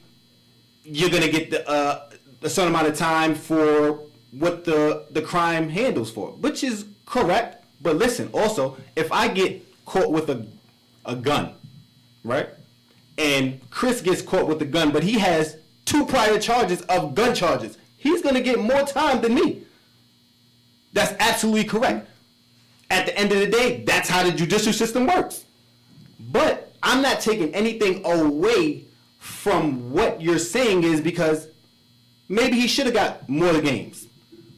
you're going to get a certain amount of time for what the crime handles for, which is correct. But listen, also, if I get caught with a gun, right, and Chris gets caught with a gun, but he has 2 prior charges of gun charges, he's going to get more time than me. That's absolutely correct. At the end of the day, that's how the judicial system works. But I'm not taking anything away from what you're saying is because maybe he should have got more games.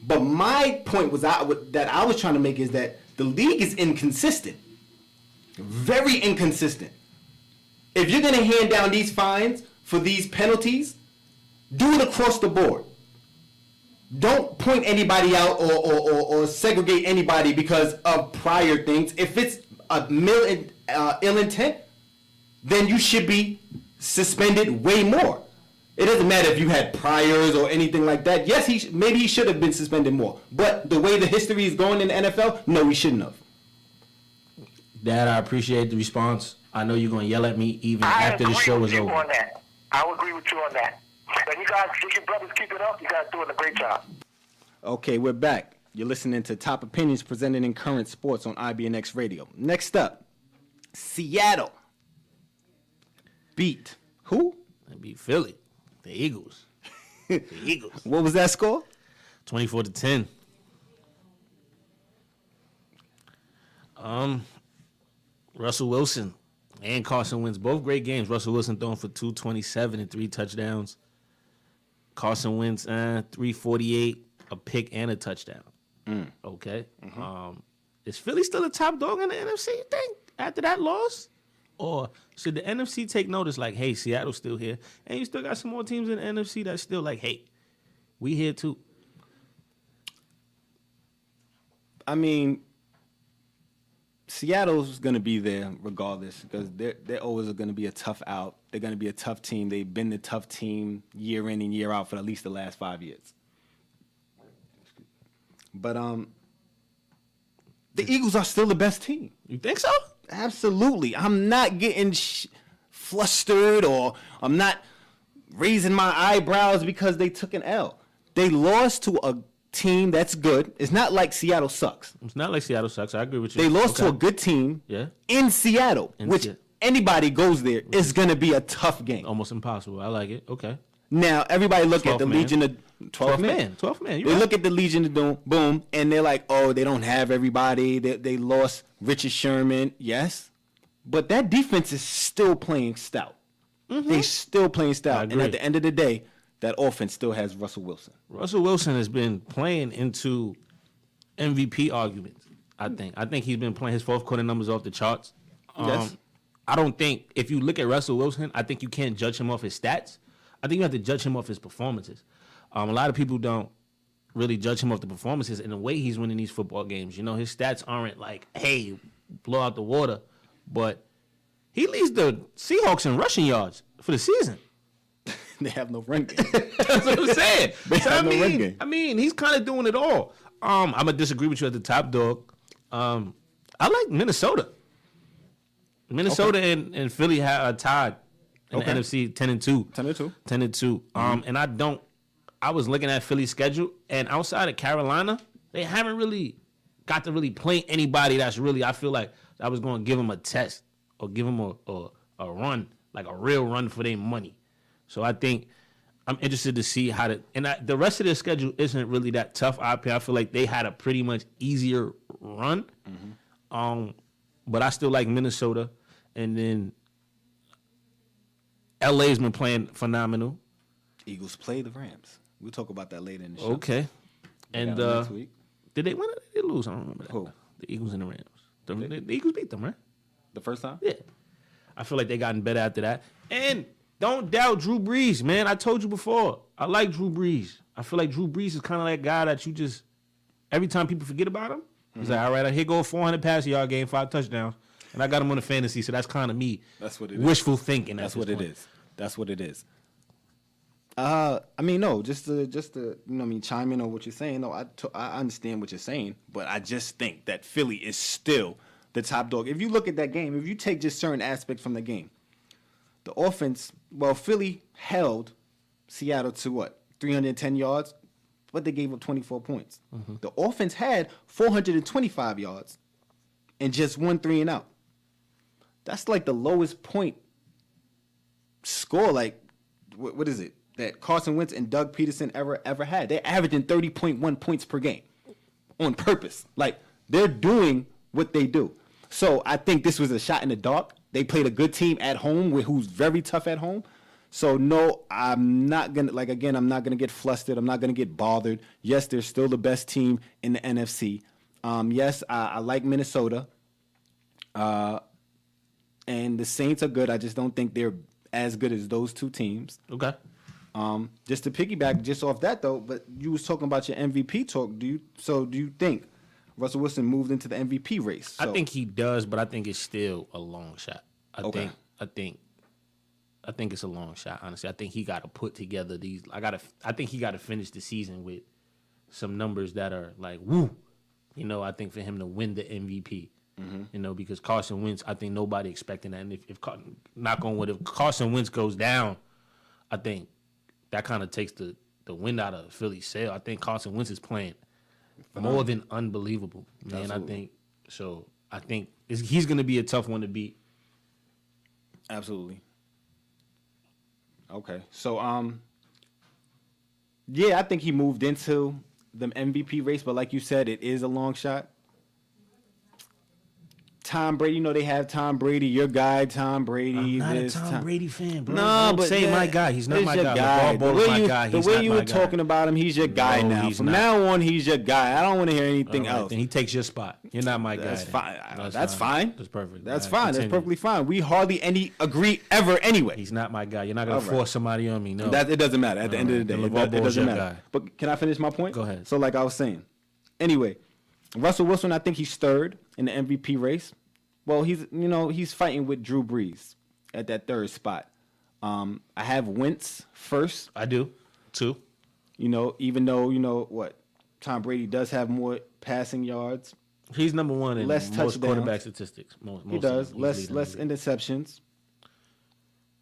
But my point was that I was trying to make is that the league is inconsistent. Very inconsistent. If you're going to hand down these fines for these penalties, do it across the board. Don't point anybody out or segregate anybody because of prior things. If it's a ill intent, then you should be suspended way more. It doesn't matter if you had priors or anything like that. Yes, maybe he should have been suspended more. But the way the history is going in the NFL, no, he shouldn't have. Dad, I appreciate the response. I know you're going to yell at me even after the show is over. On that. I would agree with you on that. And you guys, if your brothers keep it up, you guys doing a great job. Okay, we're back. You're listening to Top Opinions presented in current sports on IBNX Radio. Next up, Seattle beat who? They beat Philly. The Eagles. The Eagles. What was that score? 24-10. Russell Wilson and Carson Wentz, both great games. Russell Wilson throwing for 227 and 3 touchdowns. Carson Wentz, 348, a pick and a touchdown. Okay. Mm-hmm. Is Philly still a top dog in the NFC, you think, after that loss? Or should the NFC take notice like, hey, Seattle's still here, and you still got some more teams in the NFC that's still like, hey, we here too? I mean, Seattle's going to be there regardless because they're always going to be a tough out. They're going to be a tough team. They've been the tough team year in and year out for at least the last 5 years. But the Eagles are still the best team. You think so? Absolutely. I'm not getting flustered or I'm not raising my eyebrows because they took an L. They lost to a team that's good. It's not like Seattle sucks. It's not like Seattle sucks. I agree with you. They lost to a good team in Seattle, which anybody goes there, it's going to be a tough game. Almost impossible. I like it. Okay. Now, everybody look at the Legion of 12th man. 12th man. They look at the Legion of Boom, and they're like, oh, they don't have everybody. They lost Richard Sherman. Yes. But that defense is still playing stout. Mm-hmm. They still playing stout. And at the end of the day, that offense still has Russell Wilson. Russell Wilson has been playing into MVP arguments, I think. I think he's been playing his fourth quarter numbers off the charts. Yes. I don't think, if you look at Russell Wilson, I think you can't judge him off his stats. I think you have to judge him off his performances. A lot of people don't really judge him off the performances and the way he's winning these football games. You know, his stats aren't like, hey, blow out the water. But he leads the Seahawks in rushing yards for the season. They have no run game. That's what I'm saying. They have no run game. I mean, he's kind of doing it all. I'm going to disagree with you at the top, dog. I like Minnesota. Minnesota and Philly are tied in the NFC 10-2. 10-2. 10-2. And I was looking at Philly's schedule, and outside of Carolina, they haven't really got to really play anybody that's really, I feel like I was going to give them a test or give them a run, like a real run for their money. So I think I'm interested to see how the rest of their schedule isn't really that tough. I feel like they had a pretty much easier run. Mm-hmm. But I still like Minnesota. And then LA's been playing phenomenal. Eagles play the Rams. We'll talk about that later in the show. Okay. And next week. Did they win or did they lose? I don't remember that. Who? The Eagles and the Rams. The Eagles beat them, right? The first time? Yeah. I feel like they gotten better after that. And don't doubt Drew Brees, man. I told you before. I like Drew Brees. I feel like Drew Brees is kind of that guy that you just, every time people forget about him, he's like, all right, here go a 400 passing yard game, 5 touchdowns. And I got him on the fantasy, so that's kind of me. That's what it is. Wishful thinking. That's what it is. That's what it is. I mean, no, just to chime in on what you're saying. No, I understand what you're saying, but I just think that Philly is still the top dog. If you look at that game, if you take just certain aspects from the game, the offense, Philly held Seattle to what? 310 yards, but they gave up 24 points. Mm-hmm. The offense had 425 yards and just won 3 and out. That's like the lowest point score, like, what is it, that Carson Wentz and Doug Peterson ever had. They're averaging 30.1 points per game on purpose. Like, they're doing what they do. So I think this was a shot in the dark. They played a good team at home who's very tough at home. So no, I'm not gonna I'm not gonna get flustered. I'm not gonna get bothered. Yes, they're still the best team in the NFC. Yes, I like Minnesota. And the Saints are good. I just don't think they're as good as those two teams. Okay. Just to piggyback just off that though, but you was talking about your MVP talk. Do you think Russell Wilson moved into the MVP race? So, I think he does, but I think it's still a long shot. I think it's a long shot. Honestly, I think he got to put together these. I think he got to finish the season with some numbers that are like woo. I think for him to win the MVP. Because Carson Wentz, I think nobody expecting that. And if knock on wood, if Carson Wentz goes down, I think that kind of takes the wind out of Philly's sail. I think Carson Wentz is playing more than unbelievable, man. Absolutely. I think he's going to be a tough one to beat. Absolutely. Okay. So, I think he moved into the MVP race, but like you said, it is a long shot. Tom Brady, they have Tom Brady, your guy, Tom Brady. I'm not a Tom Brady fan, bro. No, Don't but say my guy. He's not my guy. The way you were talking about him, he's your guy now. From now on, he's your guy. I don't want to hear anything else. And he takes your spot. You're not my guy. That's fine. That's fine. That's perfect. That's fine. That's perfectly fine. We hardly agree ever anyway. He's not my guy. You're not going to force somebody on me. No. It doesn't matter. At the end of the day, it doesn't matter. Guy. But can I finish my point? Go ahead. So like I was saying. Anyway, Russell Wilson, I think he's third in the MVP race. Well, he's fighting with Drew Brees at that third spot. I have Wentz first. I do, too. Even though, Tom Brady does have more passing yards. He's number one in less most quarterback statistics. He does. Less interceptions.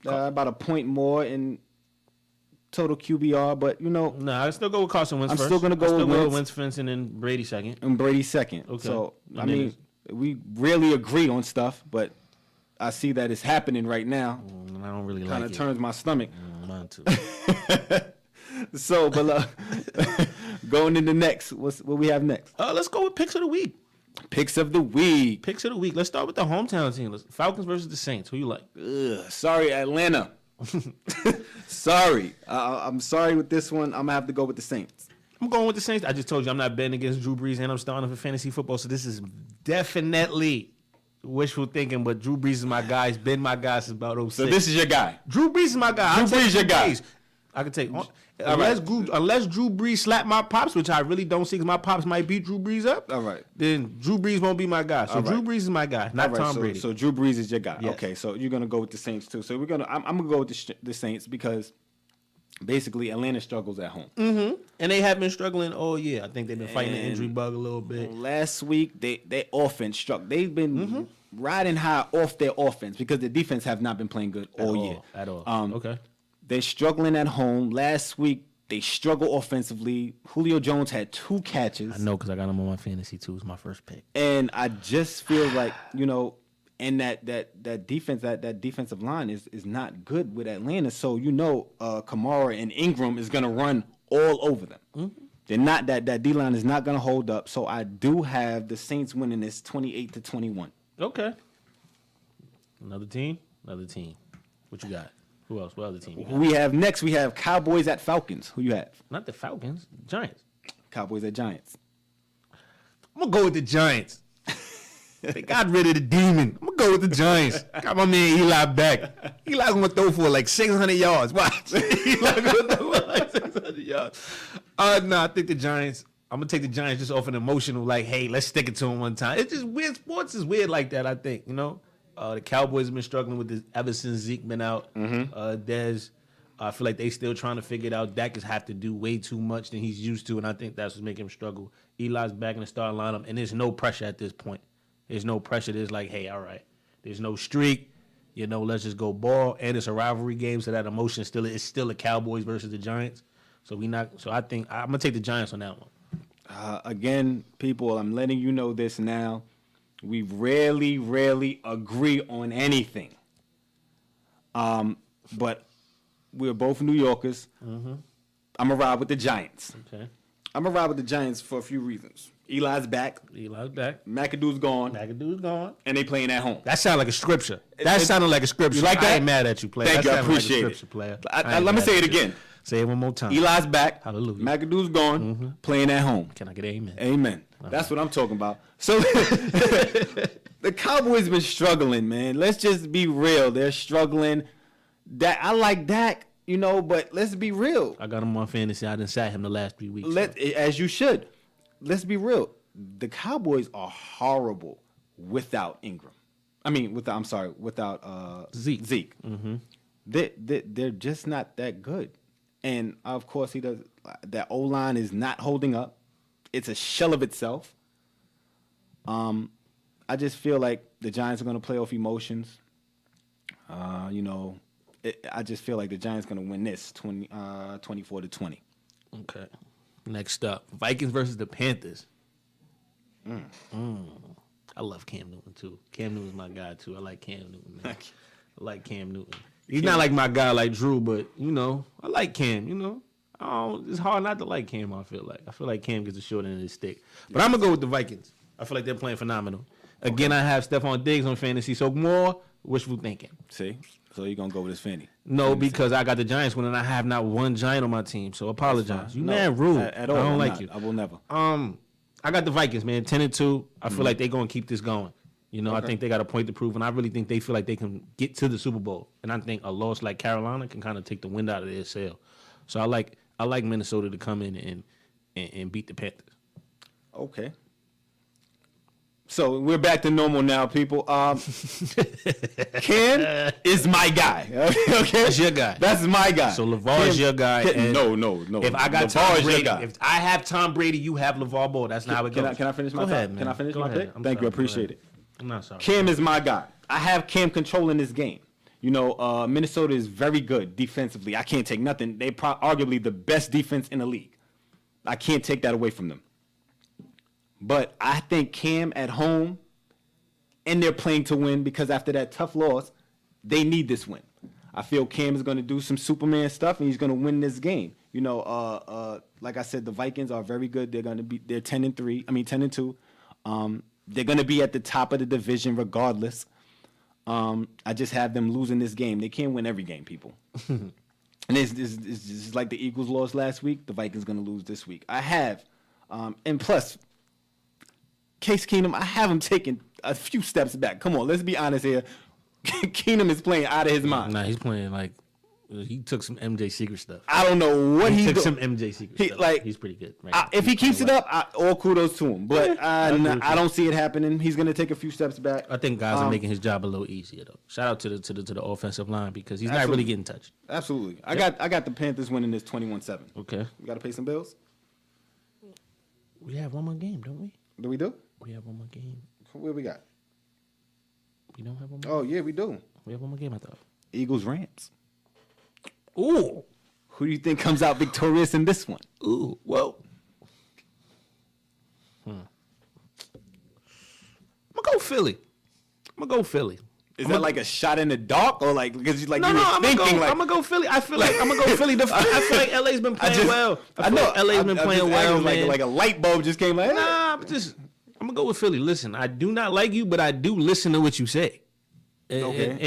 About a point more in total QBR, but, I still go with Carson Wentz first. I'm still going to go with Wentz first and then Brady second. And Brady second. Okay. So, we really agree on stuff, but I see that it's happening right now. I don't really like it. Kind of turns my stomach. Mine too. So, but going into next, what we have next? Let's go with picks of the week. Picks of the week. Picks of the week. Let's start with the hometown team. Falcons versus the Saints. Who you like? Sorry, Atlanta. Sorry. I'm sorry with this one. I'm going to have to go with the Saints. I'm going with the Saints. I just told you I'm not betting against Drew Brees, and I'm starting for fantasy football, so this is definitely wishful thinking, but Drew Brees is my guy. He's been my guy since about 06. So this is your guy. Drew Brees is my guy. Drew Brees is your guy. I can take unless Drew Brees slap my pops, which I really don't see because my pops might beat Drew Brees up. All right. Then Drew Brees won't be my guy. So Drew Brees is my guy, not Tom Brady. So Drew Brees is your guy. Yes. Okay, so you're gonna go with the Saints too. So I'm gonna go with the Saints because basically Atlanta struggles at home. Mm-hmm. And they have been struggling all year. I think they've been fighting the injury bug a little bit. Last week their offense struck. They've been riding high off their offense because the defense have not been playing good all year. At all. Okay. They're struggling at home. Last week, they struggled offensively. Julio Jones had 2 catches. I know because I got him on my fantasy too. It's my first pick. And I just feel like, and that defense, that defensive line is not good with Atlanta. So, Kamara and Ingram is going to run all over them. Mm-hmm. They're not, that D-line is not going to hold up. So, I do have the Saints winning this 28-21. Okay. Another team? What you got? Who else? What other team you got? Who we have next? We have Cowboys at Falcons. Who you have? Not the Falcons. Giants. Cowboys at Giants. I'm going to go with the Giants. They got rid of the demon. I'm going to go with the Giants. Got my man Eli back. Eli going to throw for like 600 yards. Watch. Eli going to throw for like 600 yards. No, I think the Giants. I'm going to take the Giants just off an emotional, like, hey, let's stick it to them one time. It's just weird. Sports is weird like that, I think, The Cowboys have been struggling with this ever since Zeke been out. Dez, I feel like they still trying to figure it out. Dak has have to do way too much than he's used to, and I think that's what's making him struggle. Eli's back in the starting lineup, and there's no pressure at this point. There's no pressure. There's like, hey, all right. There's no streak. Let's just go ball. And it's a rivalry game, so that emotion is still the Cowboys versus the Giants. So I think I'm gonna take the Giants on that one. Again, people, I'm letting you know this now. We rarely agree on anything. But we're both New Yorkers. Mm-hmm. I'm going to ride with the Giants. Okay. I'm gonna ride with the Giants for a few reasons. Eli's back. Eli's back. McAdoo's gone. McAdoo's gone. And they playing at home. That sounded like a scripture. That sounded like a scripture. You like that? I ain't mad at you, player. Thank you. I That sounded appreciate like a scripture, it. player. Let me say it again. Say it one more time. Eli's back. Hallelujah. McAdoo's gone. Playing at home. Can I get an amen? Amen. That's what I'm talking about. So the Cowboys been struggling, man. Let's just be real. They're struggling. I like Dak, but let's be real. I got him on fantasy. I done sat him the last 3 weeks. As you should. Let's be real. The Cowboys are horrible without Ingram. Without Zeke. Mm-hmm. They're just not that good. And of course, that O-line is not holding up. It's a shell of itself. I just feel like the Giants are going to play off emotions. I just feel like the Giants are going to win this 24-20. Okay. Next up, Vikings versus the Panthers. I love Cam Newton, too. Cam Newton's my guy, too. I like Cam Newton, man. I like Cam Newton. He's not like my guy like Drew, but, I like Cam, it's hard not to like Cam, I feel like. I feel like Cam gets the short end of the stick. But I'm going to go with the Vikings. I feel like they're playing phenomenal. Again, I have Stephon Diggs on fantasy, so more wishful thinking. See? So you're going to go with his Fanny? No, because I got the Giants winning. I have not one Giant on my team, so apologize. You man rude. At all. I don't like you. I will never. I got the Vikings, man, 10-2. I feel like they're going to keep this going. I think they got a point to prove, and I really think they feel like they can get to the Super Bowl. And I think a loss like Carolina can kind of take the wind out of their sail. So I like Minnesota to come in and beat the Panthers. Okay. So we're back to normal now, people. Cam is my guy. Okay, that's your guy. That's my guy. So Lavar is your guy. No. If I got Tom Brady, if I have Tom Brady, you have LeVar Ball. That's not how it goes. Can I finish my? Go ahead, man. Can I finish my pick? Thank sorry. you. I appreciate it. I'm not sorry. Cam is my guy. I have Cam controlling this game. Minnesota is very good defensively. I can't take nothing. They arguably the best defense in the league. I can't take that away from them. But I think Cam at home, and they're playing to win because after that tough loss, they need this win. I feel Cam is going to do some Superman stuff, and he's going to win this game. Like I said, the Vikings are very good. They're 10-3. 10-2. They're going to be at the top of the division regardless. I just have them losing this game. They can't win every game, people. And it's just like the Eagles lost last week. The Vikings going to lose this week. I have, and plus, Case Keenum, I have him taking a few steps back. Come on, let's be honest here. Keenum is playing out of his mind. Nah, he's playing like he took some MJ Secret stuff. I don't know what he took some MJ Secret stuff. He's pretty good. Right if he keeps it up, all kudos to him. But I don't see it happening. He's going to take a few steps back. I think guys are making his job a little easier though. Shout out to the offensive line because he's not really getting touched. Absolutely. Yep. I got the Panthers winning this 21-7. Okay. We got to pay some bills. We have one more game, don't we? Do we do? We have one more game. What we got? We don't have one more. Oh yeah, we do. We have one more game, I thought. Eagles Rams. Ooh. Who do you think comes out victorious in this one? Ooh, well. I'm gonna go Philly. Is that like a shot in the dark, or like because you like no, you were I'm thinking like I'm gonna go Philly. I feel like I'm gonna go Philly. I feel like LA's been playing well. I know LA's been playing well, man. Like a light bulb just came like. Nah, but I'm gonna go with Philly. Listen, I do not like you, but I do listen to what you say. Okay.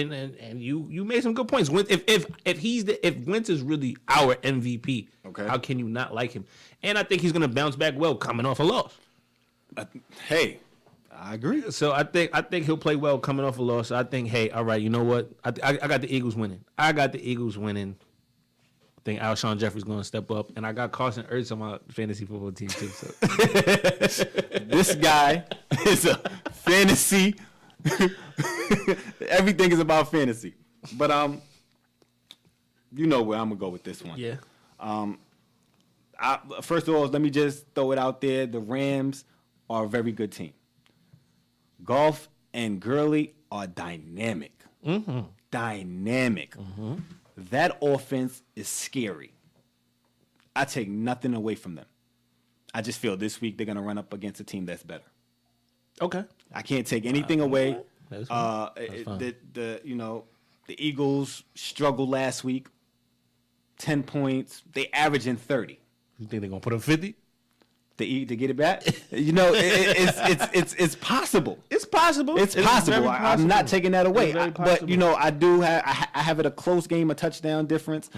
And you made some good points. If Wentz is really our MVP, okay, how can you not like him? And I think he's gonna bounce back well coming off a loss. Hey, I agree. So I think he'll play well coming off a loss. I think, hey, all right, you know what? I got the Eagles winning. I think Alshon Jeffrey's going to step up, and I got Carson Ertz on my fantasy football team too. So. This guy is a fantasy. Everything is about fantasy, but you know where I'm gonna go with this one. Yeah. First of all, let me just throw it out there: the Rams are a very good team. Goff and Gurley are dynamic. Mm-hmm. Dynamic. Mm-hmm. That offense is scary. I take nothing away from them. I just feel this week they're going to run up against a team that's better. Okay. I can't take anything away. That's fine. The Eagles struggled last week. 10 points. They averaging 30. You think they're going to put up 50? to get it back. You know, it's possible. It's possible. It's possible. very I'm not taking that away. It's very But you know, I do have I have it a close game, a touchdown difference.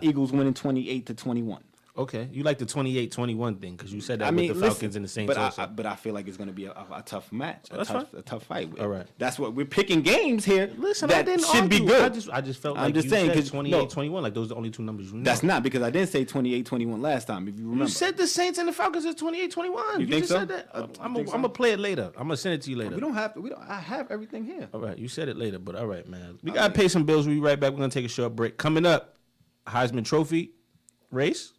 Eagles winning 28-21. Okay, you like the 28-21 thing because you said that I mean, with the Falcons and the Saints but also. but I feel like it's going to be a tough match, a tough fight. All right. That's what we're picking games here. Listen, that I didn't should argue. be good. I just felt I'm like just you saying, said 'cause, 28-21, like those are the only two numbers you know. That's not because I didn't say 28-21 last time. If you remember, You said the Saints and the Falcons is 28-21. You think just so? said that. I'm think so? gonna play it later. I'm gonna send it to you later. we don't have to. We don't. I have everything here. All right, you said it later, but all right, man. We gotta pay some bills. We'll be right back. We're gonna take a short break. Coming up, Heisman Trophy race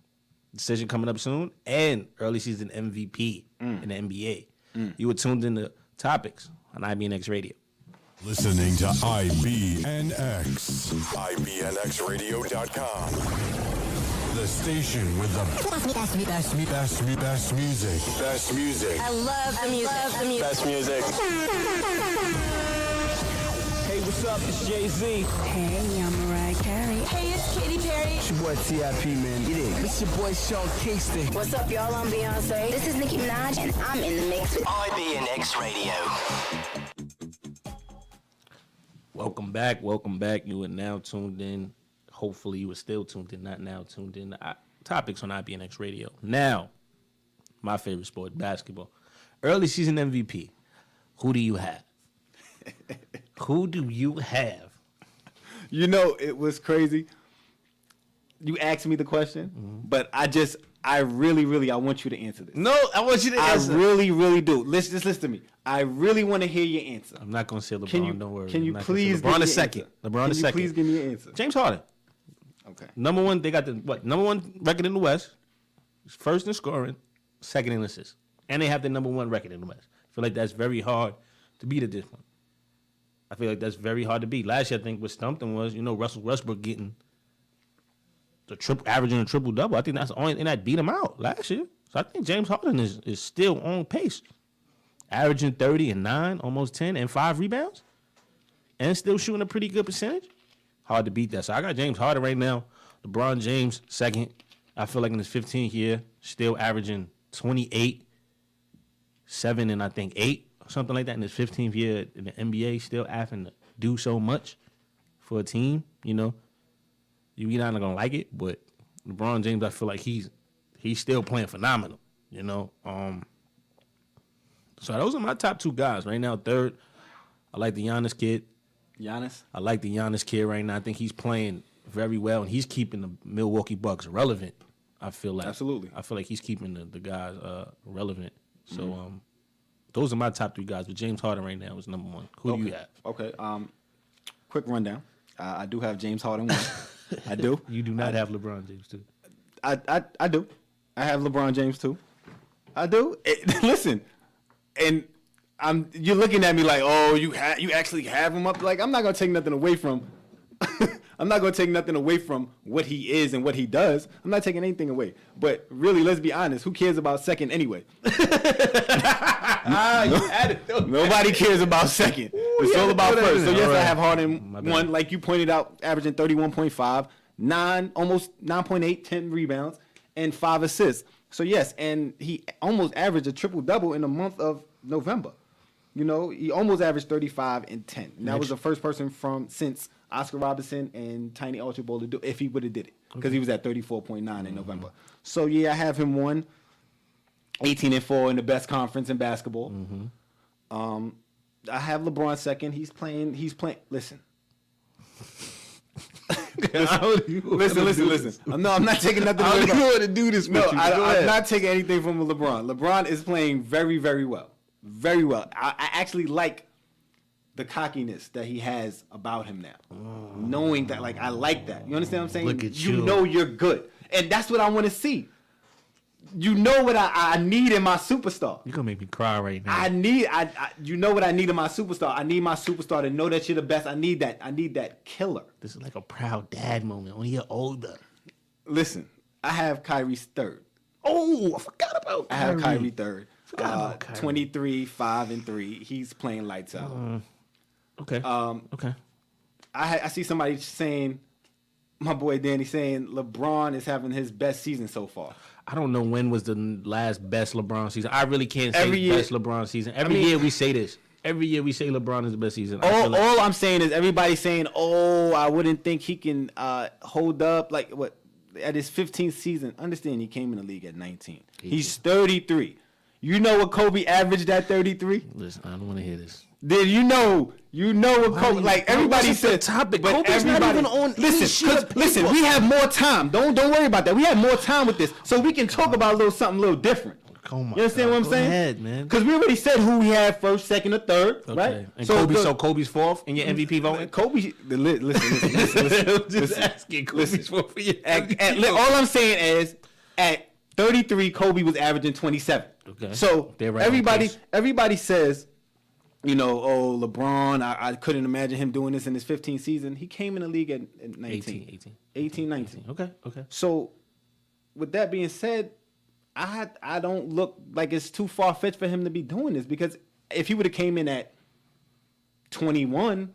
decision coming up soon, and early season MVP in the NBA. You were tuned in to Topics on IBNX Radio. Listening to IBNX. IBNXradio.com. The station with the best music. Best music. I love the music. Best music. Hey, what's up? It's Jay-Z. Hey, I'm Mariah Carey. Hey, it's Katy Perry. It's your boy T.I.P., man. Get in. It's your boy Sean Kingston. What's up, y'all? I'm Beyonce. This is Nicki Minaj, and I'm in the mix with IBNX Radio. Welcome back. Welcome back. You are now tuned in. Hopefully, you were still tuned in. Not now tuned in. Topics on IBNX Radio. Now, my favorite sport, basketball. Early season MVP. Who do you have? Who do you have? You know, it was crazy. You asked me the question, but I really want you to answer this. No, I want you to answer. I really do. Just listen to me. I really want to hear your answer. I'm not going to say LeBron. Can you, don't worry. Can you I'm not gonna say please LeBron give a me second. your answer? LeBron a second. Please give me your answer. James Harden. Okay. Number one, they got the number one record in the West. First in scoring, second in assists. And they have the number one record in the West. I feel like that's very hard to beat at this point. I feel like that's very hard to beat. Last year, I think what stumped them was, Russell Westbrook getting averaging a triple double. I think that's the only thing that beat him out last year. So I think James Harden is still on pace, averaging 30 and 9, almost 10, and 5 rebounds, and still shooting a pretty good percentage. Hard to beat that. So I got James Harden right now. LeBron James second. I feel like in his 15th year, still averaging 28, 7, and I think 8. Something like that in his 15th year in the NBA, still having to do so much for a team. You're not gonna like it, but LeBron James, I feel like he's still playing phenomenal. So those are my top two guys right now. Third, I like the Giannis kid. Giannis? I like the Giannis kid right now. I think he's playing very well, and he's keeping the Milwaukee Bucks relevant. I feel like Absolutely. I feel like he's keeping the guys relevant. So those are my top three guys. But James Harden right now is number one. Who do you have? Okay. Quick rundown. I do have James Harden one. I do. You do not have LeBron James too. I do. I have LeBron James too. I do. Listen, and you're looking at me like, oh, you actually have him up. Like, I'm not gonna take nothing away from. I'm not gonna take nothing away from what he is and what he does. I'm not taking anything away. But really, let's be honest. Who cares about second anyway? Nobody cares about second. It's all about first. So yes, I have Harden one, like you pointed out, averaging 31.5, almost 9.8, 10 rebounds, and 5 assists. So yes, and he almost averaged a triple double in the month of November. He almost averaged 35 and 10. And that was the first person since Oscar Robertson and Tiny Archibald to do if he would have did it, because he was at 34.9 in November. So yeah, I have him 18-4 in the best conference in basketball. I have LeBron second. He's playing. Listen. Listen. I'm not taking nothing away. I don't want to do this. I'm not taking anything from LeBron. LeBron is playing very, very well. Very well. I actually like the cockiness that he has about him now. Knowing that, I like that. You understand what I'm saying? Look at you. You know you're good. And that's what I want to see. You know what I need in my superstar. You're going to make me cry right now. You know what I need in my superstar. I need my superstar to know that you're the best. I need that killer. This is like a proud dad moment when you're older. Listen, I have Kyrie third. Oh, I forgot about Kyrie. I have Kyrie third. Forgot about Kyrie. 23, 5 and 3. He's playing lights out. Okay. Okay. I see somebody saying, my boy Danny saying LeBron is having his best season so far. I don't know when was the last best LeBron season. I really can't say Every year- best LeBron season. Every year we say this. Every year we say LeBron is the best season. All I'm saying is everybody saying, "Oh, I wouldn't think he can hold up like what at his 15th season." Understand, he came in the league at 19. He's 33. You know what Kobe averaged at 33? Listen, I don't want to hear this. Then you know what Kobe like. Everybody said topic. but Kobe's not everybody- even on. Listen, listen. We have more time. Don't worry about that. We have more time with this, so we can talk about something a little different. Come on, You understand what I'm go saying? ahead, man. Because we already said who we had first, second, or third, Okay. right? And So Kobe's fourth in your MVP voting. Kobe, listen. Just asking. Kobe's fourth for your MVP All I'm saying is, at 33, Kobe was averaging 27. Okay. So They're right on pace. everybody says, oh, LeBron, I couldn't imagine him doing this in his 15th season. He came in the league at 19. 18, 19. Okay. So, with that being said, I don't look like it's too far-fetched for him to be doing this, because if he would have came in at 21,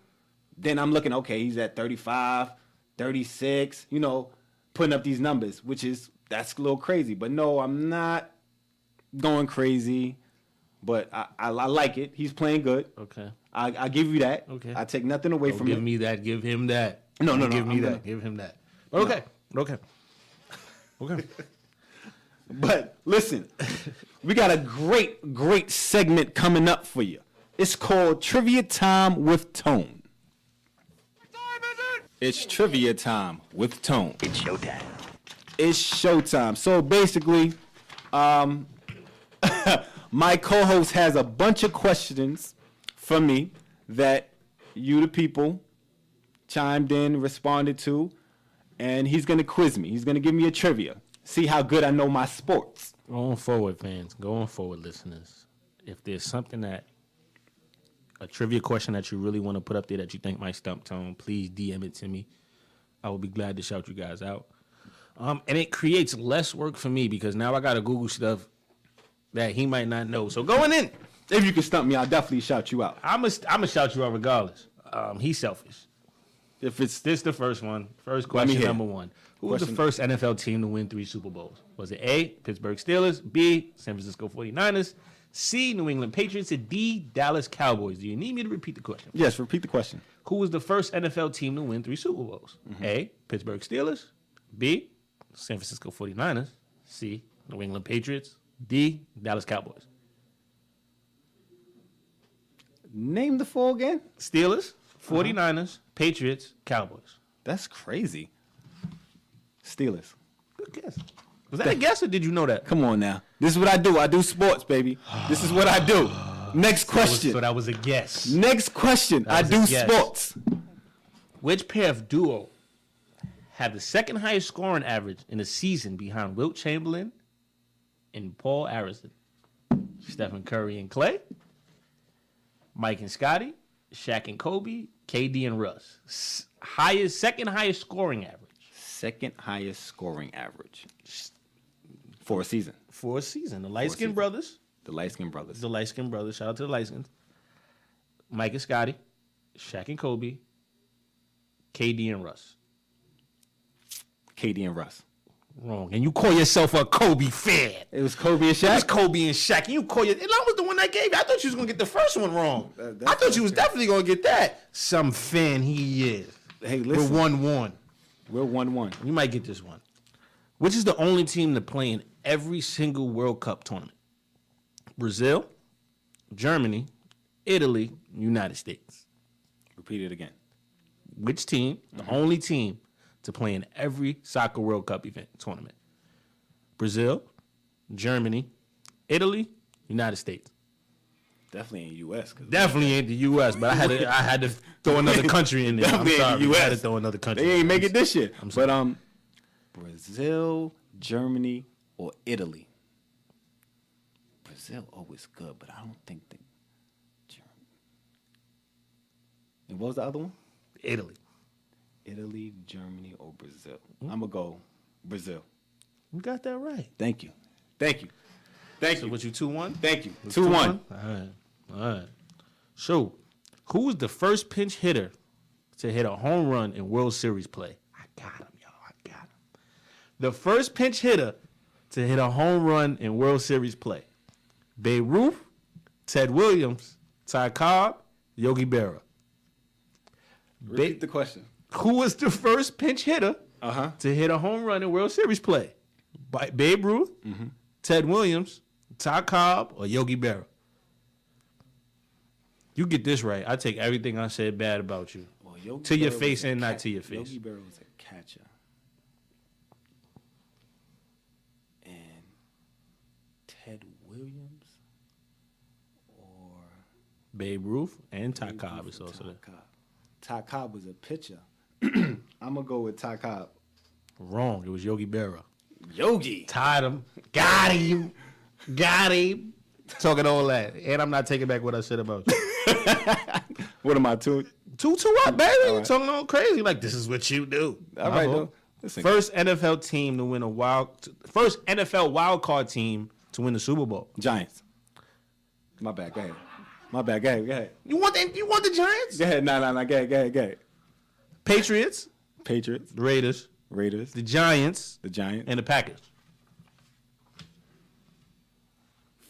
then I'm looking, okay, he's at 35, 36, putting up these numbers, that's a little crazy. But no, I'm not going crazy, but I like it. He's playing good. Okay. I give you that. Okay. I take nothing away Don't from give it. me that. Give him that. No, Give me I'm that. gonna- Give him that. Okay. But listen, we got a great segment coming up for you. It's called Trivia Time with Tone. It's Trivia Time with Tone. It's showtime. It's showtime. So basically, my co-host has a bunch of questions for me that you, the people, chimed in, responded to, and he's going to quiz me. He's going to give me a trivia. See how good I know my sports. Going forward, fans. Going forward, listeners. If there's something a trivia question that you really want to put up there that you think might stump Tone, please DM it to me. I will be glad to shout you guys out. And it creates less work for me because now I got to Google stuff that he might not know. So going in, If you can stump me, I'll definitely shout you out. I'm gonna shout you out regardless. He's selfish. If it's This the first one. First Let me question, hear. number one. Who was the Question- first NFL team to win 3 Super Bowls? Was it A, Pittsburgh Steelers, B, San Francisco 49ers, C, New England Patriots, or D, Dallas Cowboys? Do you need me to repeat the question? Yes, repeat the question. Who was the first NFL team to win 3 Super Bowls? A, Pittsburgh Steelers, B, San Francisco 49ers, C, New England Patriots, D, Dallas Cowboys. Name the four again. Steelers, 49ers, Patriots, Cowboys. That's crazy. Steelers. Good guess. Was that a guess or did you know that? Come on now. This is what I do. I do sports, baby. This is what I do. Next question. So that was a guess. Next question. I was do a guess. sports. Which pair of duo have the second highest scoring average in a season behind Wilt Chamberlain and Paul Arizin? Stephen Curry and Clay, Mike and Scotty, Shaq and Kobe, KD and Russ. Second highest scoring average Second highest scoring average for a season. for a season. The light season. skinned brothers. The light skinned brothers. The light skinned brothers. Shout out to the light skins. Mike and Scotty, Shaq and Kobe, KD and Russ. KD and Russ. Wrong. And you call yourself a Kobe fan. It was Kobe and It was Shaq. Kobe and Shaq. And you call your. And I was the one that gave you. I thought you was gonna get the first one wrong. I thought you was definitely gonna get that. Some fan he is. Hey, We're listen. 1-1. We're 1-1. You might get this one. Which is the only team to play in every single World Cup tournament? Brazil, Germany, Italy, United States. Repeat it again. Which team, the only team to play in every soccer World Cup event tournament? Brazil, Germany, Italy, United States. Definitely in U.S. Definitely ain't the U.S., but I had to throw another country in there. I'm Definitely ain't sorry. the I had to US. throw another country. They ain't in there. make it this year. sorry. But Brazil, Germany, or Italy. Brazil always good, but I don't think they. Germany. And what was the other one? Italy. Italy, Germany, or Brazil? I'm gonna go Brazil. You got that right. Thank you. Thank you. Thank So you. what you 2-1? Thank you. Was 2-1. All right. So, who was the first pinch hitter to hit a home run in World Series play? I got him, y'all. I got him. The first pinch hitter to hit a home run in World Series play? Babe Ruth, Ted Williams, Ty Cobb, Yogi Berra. Repeat the question. Who was the first pinch hitter to hit a home run in World Series play? Babe Ruth, Ted Williams, Ty Cobb, or Yogi Berra? You get this right, I take everything I said bad about you to your face and not to your face. Yogi Berra was a catcher. And Ted Williams or Babe Ruth and Ty Cobb is also there. Ty Cobb was a pitcher. I'm going to go with Ty Cobb. Wrong. It was Yogi Berra. Yogi. Tied him. Got him. Got him. Talking all that. And I'm not taking back what I said about you. What am I, 2-2 up, baby. All You right. talking all crazy. Like, this is what you do. All right, though. Listen. First NFL team to win first NFL wild card team to win the Super Bowl. Giants. My bad. Go ahead. Go ahead. You want the Giants? Go ahead. Nah. Go ahead. Patriots, Patriots. Raiders, the Giants, The Giants. and the Packers.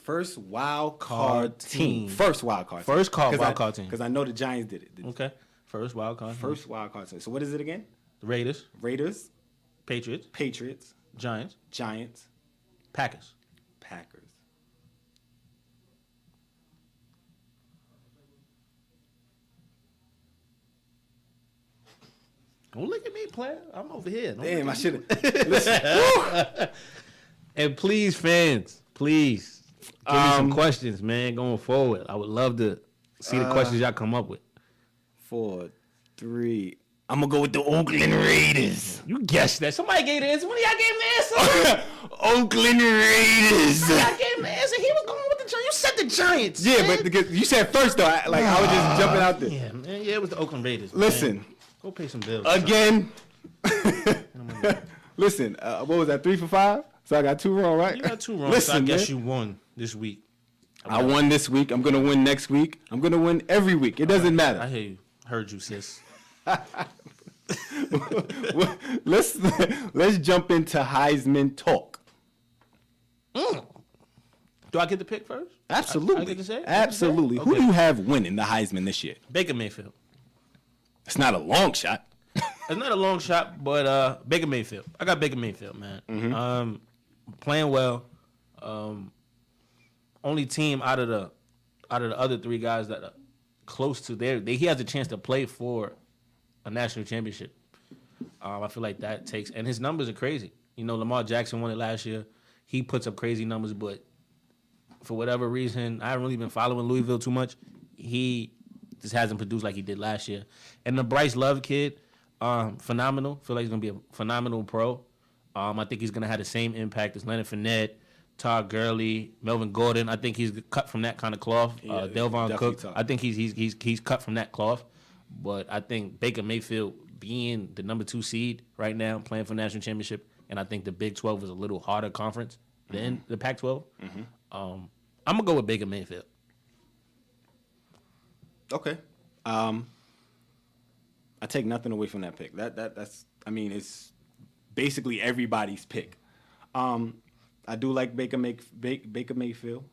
First wild card team. First wild card. First wild card team. Because I know the Giants did it. Okay. First wild card. First wild card team. So what is it again? The Raiders, Raiders, Patriots, Patriots, Giants, Giants, Packers. Packers. Don't look at me, player. I'm over here. Don't Damn, look I at should have. Listen. And please, fans, please give me some questions, man, going forward. I would love to see the questions y'all come up with. 4, 3. I'm going to go with the Oakland Raiders. You guessed that. Somebody gave the answer. One of y'all gave the answer. Oakland Raiders. I gave him the answer. He was going with the Giants. You said the Giants. Yeah, man. but you said first, though. I was just jumping out there. Yeah, man. Yeah, it was the Oakland Raiders. Listen. Man. Go pay some bills. Again. Listen, what was that, 3 for 5? So I got 2 wrong, right? You got 2 wrong. Listen, so I guess man. you won this week. I won this week. I'm going to win next week. I'm going to win every week. It doesn't matter. I hear you. Heard you, sis. Let's jump into Heisman talk. Do I get to pick first? Absolutely. I get to say it? Absolutely. Okay. Who do you have winning the Heisman this year? Baker Mayfield. It's not a long shot. It's not a long shot, but Baker Mayfield. I got Baker Mayfield, man. Playing well. Only team out of the other 3 guys that are close to he has a chance to play for a national championship. I feel like that takes, and his numbers are crazy. You know, Lamar Jackson won it last year. He puts up crazy numbers, but for whatever reason, I haven't really been following Louisville too much. He just hasn't produced like he did last year. And the Bryce Love kid, phenomenal. Feel like he's gonna be a phenomenal pro. I think he's gonna have the same impact as Leonard Fournette, Todd Gurley, Melvin Gordon. I think he's cut from that kind of cloth. Delvon Cook. I think he's cut from that cloth. But I think Baker Mayfield being the number 2 seed right now, playing for national championship, and I think the Big 12 is a little harder conference than the Pac-12. I'm gonna go with Baker Mayfield. Okay. I take nothing away from that pick. That's I mean, it's basically everybody's pick. I do like Baker Mayfield.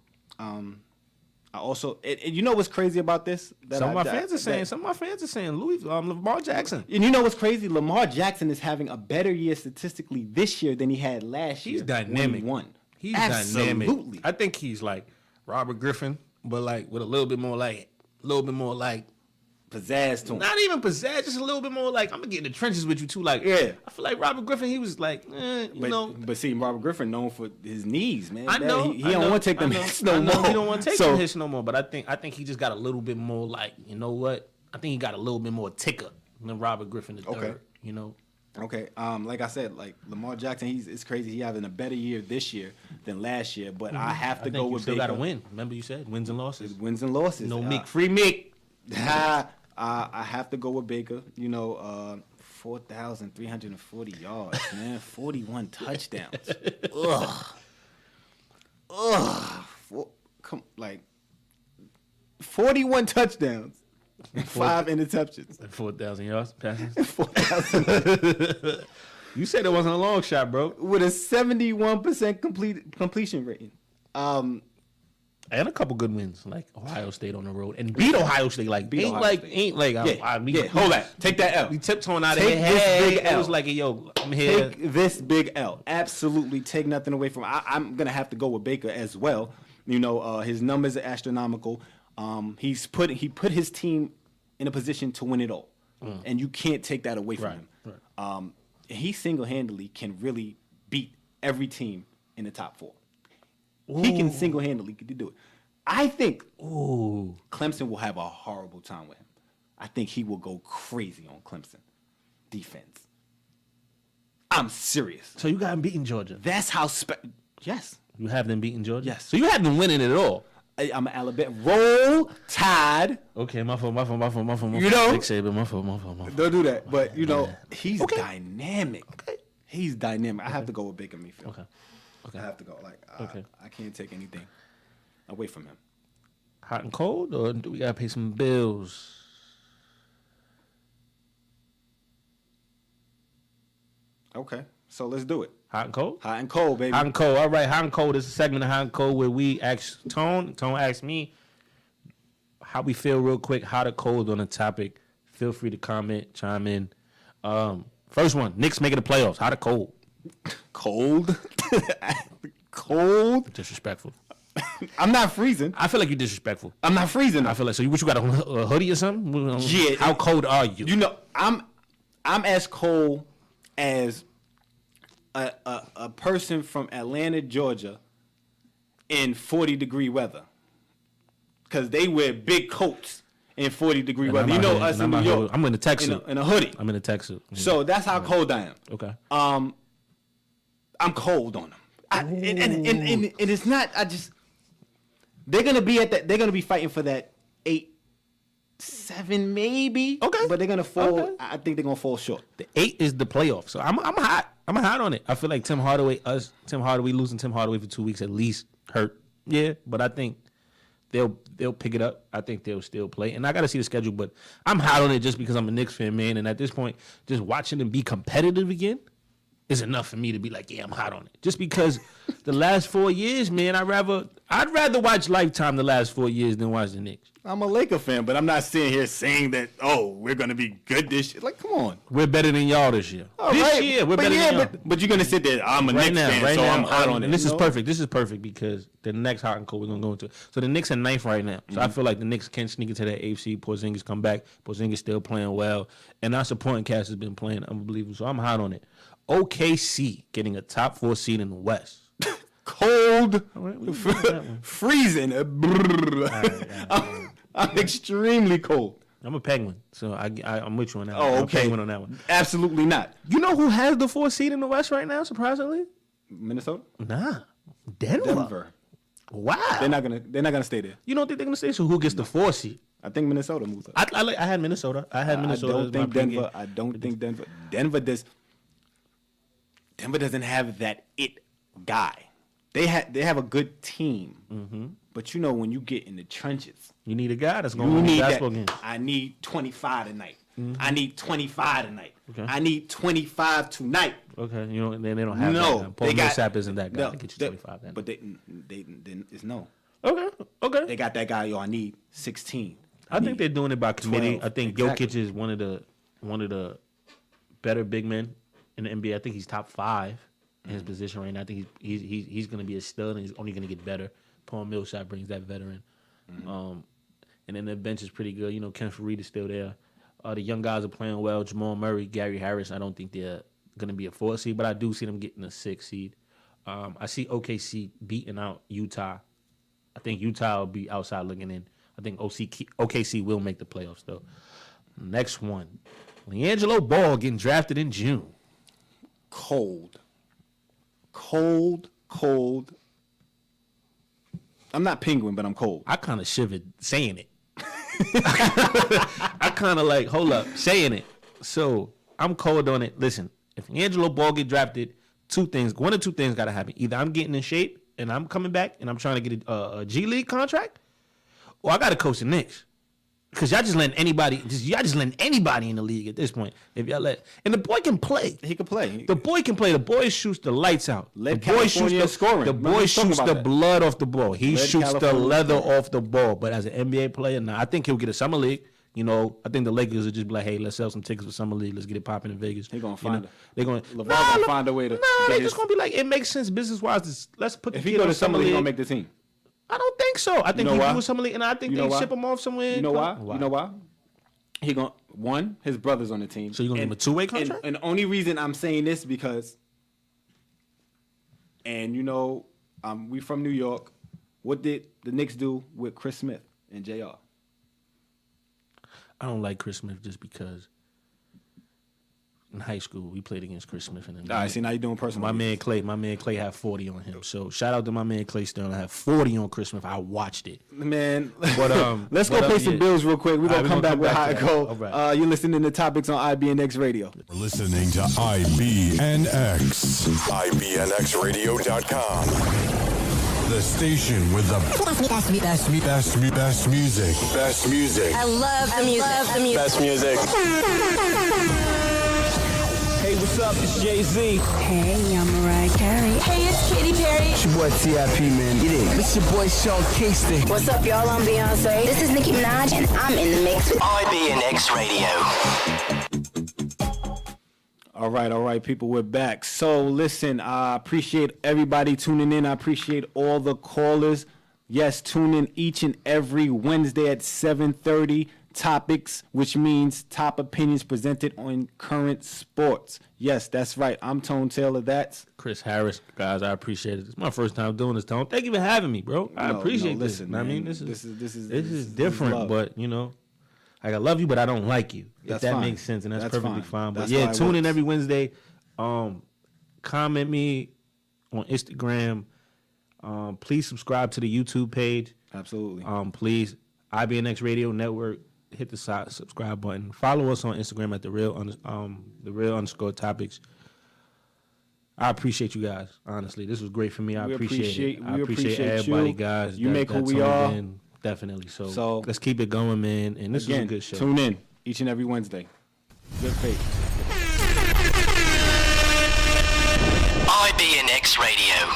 I also, you know what's crazy about this? Some of my fans are saying Lamar Jackson. And you know what's crazy? Lamar Jackson is having a better year statistically this year than he had last year. He's dynamic. When he won. He's Absolutely. dynamic. I think he's like Robert Griffin, but like with a little bit more like pizzazz to him. Not even pizzazz, just a little bit more like I'm gonna get in the trenches with you too. Like, yeah, I feel like Robert Griffin, he was like, you know. But see, Robert Griffin known for his knees, man. I know he don't want to take them hits no more. He don't want to take them hits no more. But I think he just got a little bit more like, you know what? I think he got a little bit more ticker than Robert Griffin the third. You know. Okay. Like I said, like Lamar Jackson, it's crazy. He having a better year this year than last year. But I have to go with Baker. Baker. Got to win. Remember you said wins and losses. Wins and losses. No Mick, free Mick. I have to go with Baker. You know, 4,340 yards, man. 41 touchdowns. Like 41 touchdowns. 5 interceptions. 4,000 yards passing. 4,000. You said it wasn't a long shot, bro. with a 71% completion rating. And a couple good wins, like Ohio State on the road, and beat Ohio State. Like ain't like hold that. Take that L. We tiptoeing out of Take it. this big It L. was like, yo, I'm here. Take this big L. Absolutely take nothing away from it. I'm gonna have to go with Baker as well. You know, his numbers are astronomical. He put his team in a position to win it all, and you can't take that away from him. Right. He single-handedly can really beat every team in the top 4. He can single-handedly do it. I think Clemson will have a horrible time with him. I think he will go crazy on Clemson defense. I'm serious. So you got him beating Georgia. That's how yes. You have them beating Georgia? Yes. So you have them winning it all. I'm an Alabama. Roll Tide. Okay, my fault. You know? Big Saban, my fault. Don't do that. But, you know, he's dynamic. He's dynamic. I have to go with Baker Mayfield. Okay. I have to go. I can't take anything away from him. Hot and cold, or do we got to pay some bills? Okay. So let's do it. Hot and cold? Hot and cold, baby. Hot and cold. All right, hot and cold is a segment of hot and cold where we ask Tone asks me how we feel real quick, hot or cold on a topic. Feel free to comment, chime in. First one, Knicks making the playoffs. Hot or cold? Cold? Cold? Disrespectful. I'm not freezing. I feel like you're disrespectful. I'm not freezing. I feel like, so what, you got a hoodie or something? Yeah. How cold are you? You know, I'm as cold as a person from Atlanta, Georgia, in 40-degree weather, because they wear big coats in 40-degree weather. You know us in New York. I'm in a tech suit. In a hoodie. I'm in a tech suit. Yeah. So that's how cold I am. Okay. I'm cold on them. And it's not. They're gonna be at that. They're gonna be fighting for that 8-7 maybe. Okay. But they're gonna fall. Okay. I think they're gonna fall short. The 8 is the playoff. So I'm hot. I'm hot on it. I feel like Tim Hardaway losing Tim Hardaway for 2 weeks at least hurt. Yeah, but I think they'll pick it up. I think they'll still play. And I got to see the schedule, but I'm hot on it just because I'm a Knicks fan, man. And at this point, just watching them be competitive again is enough for me to be like, yeah, I'm hot on it. Just because the last 4 years, man, I'd rather watch Lifetime the last 4 years than watch the Knicks. I'm a Laker fan, but I'm not sitting here saying that, we're going to be good this year. Like, come on. We're better than y'all this year. Year, we're better than y'all. But you're going to sit there, I'm a Knicks fan, so I'm hot on it. And this is perfect. This is perfect because the next hot and cold we're going to go into. So the Knicks are 9th right now. So I feel like the Knicks can sneak into that AFC. Porzingis come back. Porzingis still playing well. And our supporting cast has been playing unbelievable. So I'm hot on it. OKC getting a top 4 seed in the West. Cold, Right, freezing. I'm extremely cold. I'm a Penguin, so I'm with you on that one. Oh, I'm a okay. Penguin on that one. Absolutely not. You know who has the 4th seed in the West right now, surprisingly? Minnesota? Nah. Denver. Wow. They're not gonna stay there. You don't think they're going to stay? So who gets the 4th seed? I think Minnesota moves up. I had Minnesota. I had Minnesota. I don't think Denver. Denver doesn't have that it guy. They have a good team, but you know when you get in the trenches, You need a guy that's going you to win need basketball that. games. I need 25 tonight. I need 25 tonight. Okay. I need 25 tonight. Okay, you know they don't have that No, guy. Paul they got Millsap isn't that guy no, to get you they- 25. Then. But they it's no. Okay. They got that guy. I need 16. I think they're doing it by committee. 12, I think exactly. Jokic is one of the better big men in the NBA. I think he's top 5 in his position right now. I think he's going to be a stud, and he's only going to get better. Paul Millsap brings that veteran. And then the bench is pretty good. You know, Ken Fareed is still there. The young guys are playing well. Jamal Murray, Gary Harris. I don't think they're going to be a 4 seed, but I do see them getting a 6 seed. I see OKC beating out Utah. I think Utah will be outside looking in. I think OKC will make the playoffs, though. Next one. LiAngelo Ball getting drafted in June. Cold. I'm not Penguin, but I'm cold. I kind of shivered saying it. I kind of like, hold up, saying it. So I'm cold on it. Listen, if LiAngelo Ball get drafted, one of two things got to happen. Either I'm getting in shape and I'm coming back and I'm trying to get a G League contract, or I got to coach the Knicks. Because y'all just letting anybody in the league at this point. If y'all and the boy can play. He can play. The boy can play. The boy shoots the lights out. Led the boy California shoots scoring. The Remember boy us talking shoots about the that. blood off the ball. He Led shoots the California leather scoring. off the ball. But as an NBA player, now I think he'll get a summer league. You know, I think the Lakers would just be like, "Hey, let's sell some tickets for summer league. Let's get it popping in Vegas." He gonna find it. They're going. LeVar gonna find a way to. Nah, get they his- just gonna be like, it makes sense business wise. Let's put. If the he kid go on to summer league, he league. gonna make the team. I don't think so. I think know he why? do summer league, and I think You they know why? ship him off somewhere. You know why? You know why? He gonna his brother's on the team. So you gonna give him a two-way contract? And the only reason I'm saying this because, and you know, we from New York. What did the Knicks do with Chris Smith and Jr.? I don't like Chris Smith just because in high school we played against Chris Smith and All right, see now you're doing personal. my man Clay had 40 on him. So shout out to my man Clay Sterling. I had 40 on Chris Smith. I watched it. Man, But let's go pay some bills real quick. We're All gonna right, come we back gonna with come how back it to go. that. All right. You're listening to Topics on IBNX Radio. We're listening to IBNX. IBNXradio.com. The station with the best music. Best music. I love the music. Best music. Hey, what's up? It's Jay-Z. Hey, I'm Mariah Carey. Hey, it's Katy Perry. It's your boy T.I.P., man. Get it. It's your boy Sean Kingston. What's up, y'all? I'm Beyonce. This is Nicki Minaj, and I'm in the mix with IBNX Radio. All right, people, we're back. So listen, I appreciate everybody tuning in. I appreciate all the callers. Yes, tune in each and every Wednesday at 7:30. Topics, which means top opinions presented on current sports. Yes, that's right. I'm Tone Taylor. That's Chris Harris, guys, I appreciate it. It's my first time doing this, Tone. Thank you for having me, bro. I appreciate this. listen, I man, mean, this this is is different, love. but you know, like I love you, but I don't like you. If That's that fine. makes sense, and that's perfectly fine. But That's yeah, how it tune in works. every Wednesday. Comment me on Instagram. Please subscribe to the YouTube page. Absolutely. Please, IBNX Radio Network. Hit the subscribe button. Follow us on Instagram at the real _ topics. I appreciate you guys. Honestly, this was great for me. I We appreciate it. I we appreciate appreciate everybody, you. guys. You make who we tuned are. in. Definitely. So So- let's keep it going, man. And this was a Again, good show. tune in each and every Wednesday. Good faith. IBNX Radio.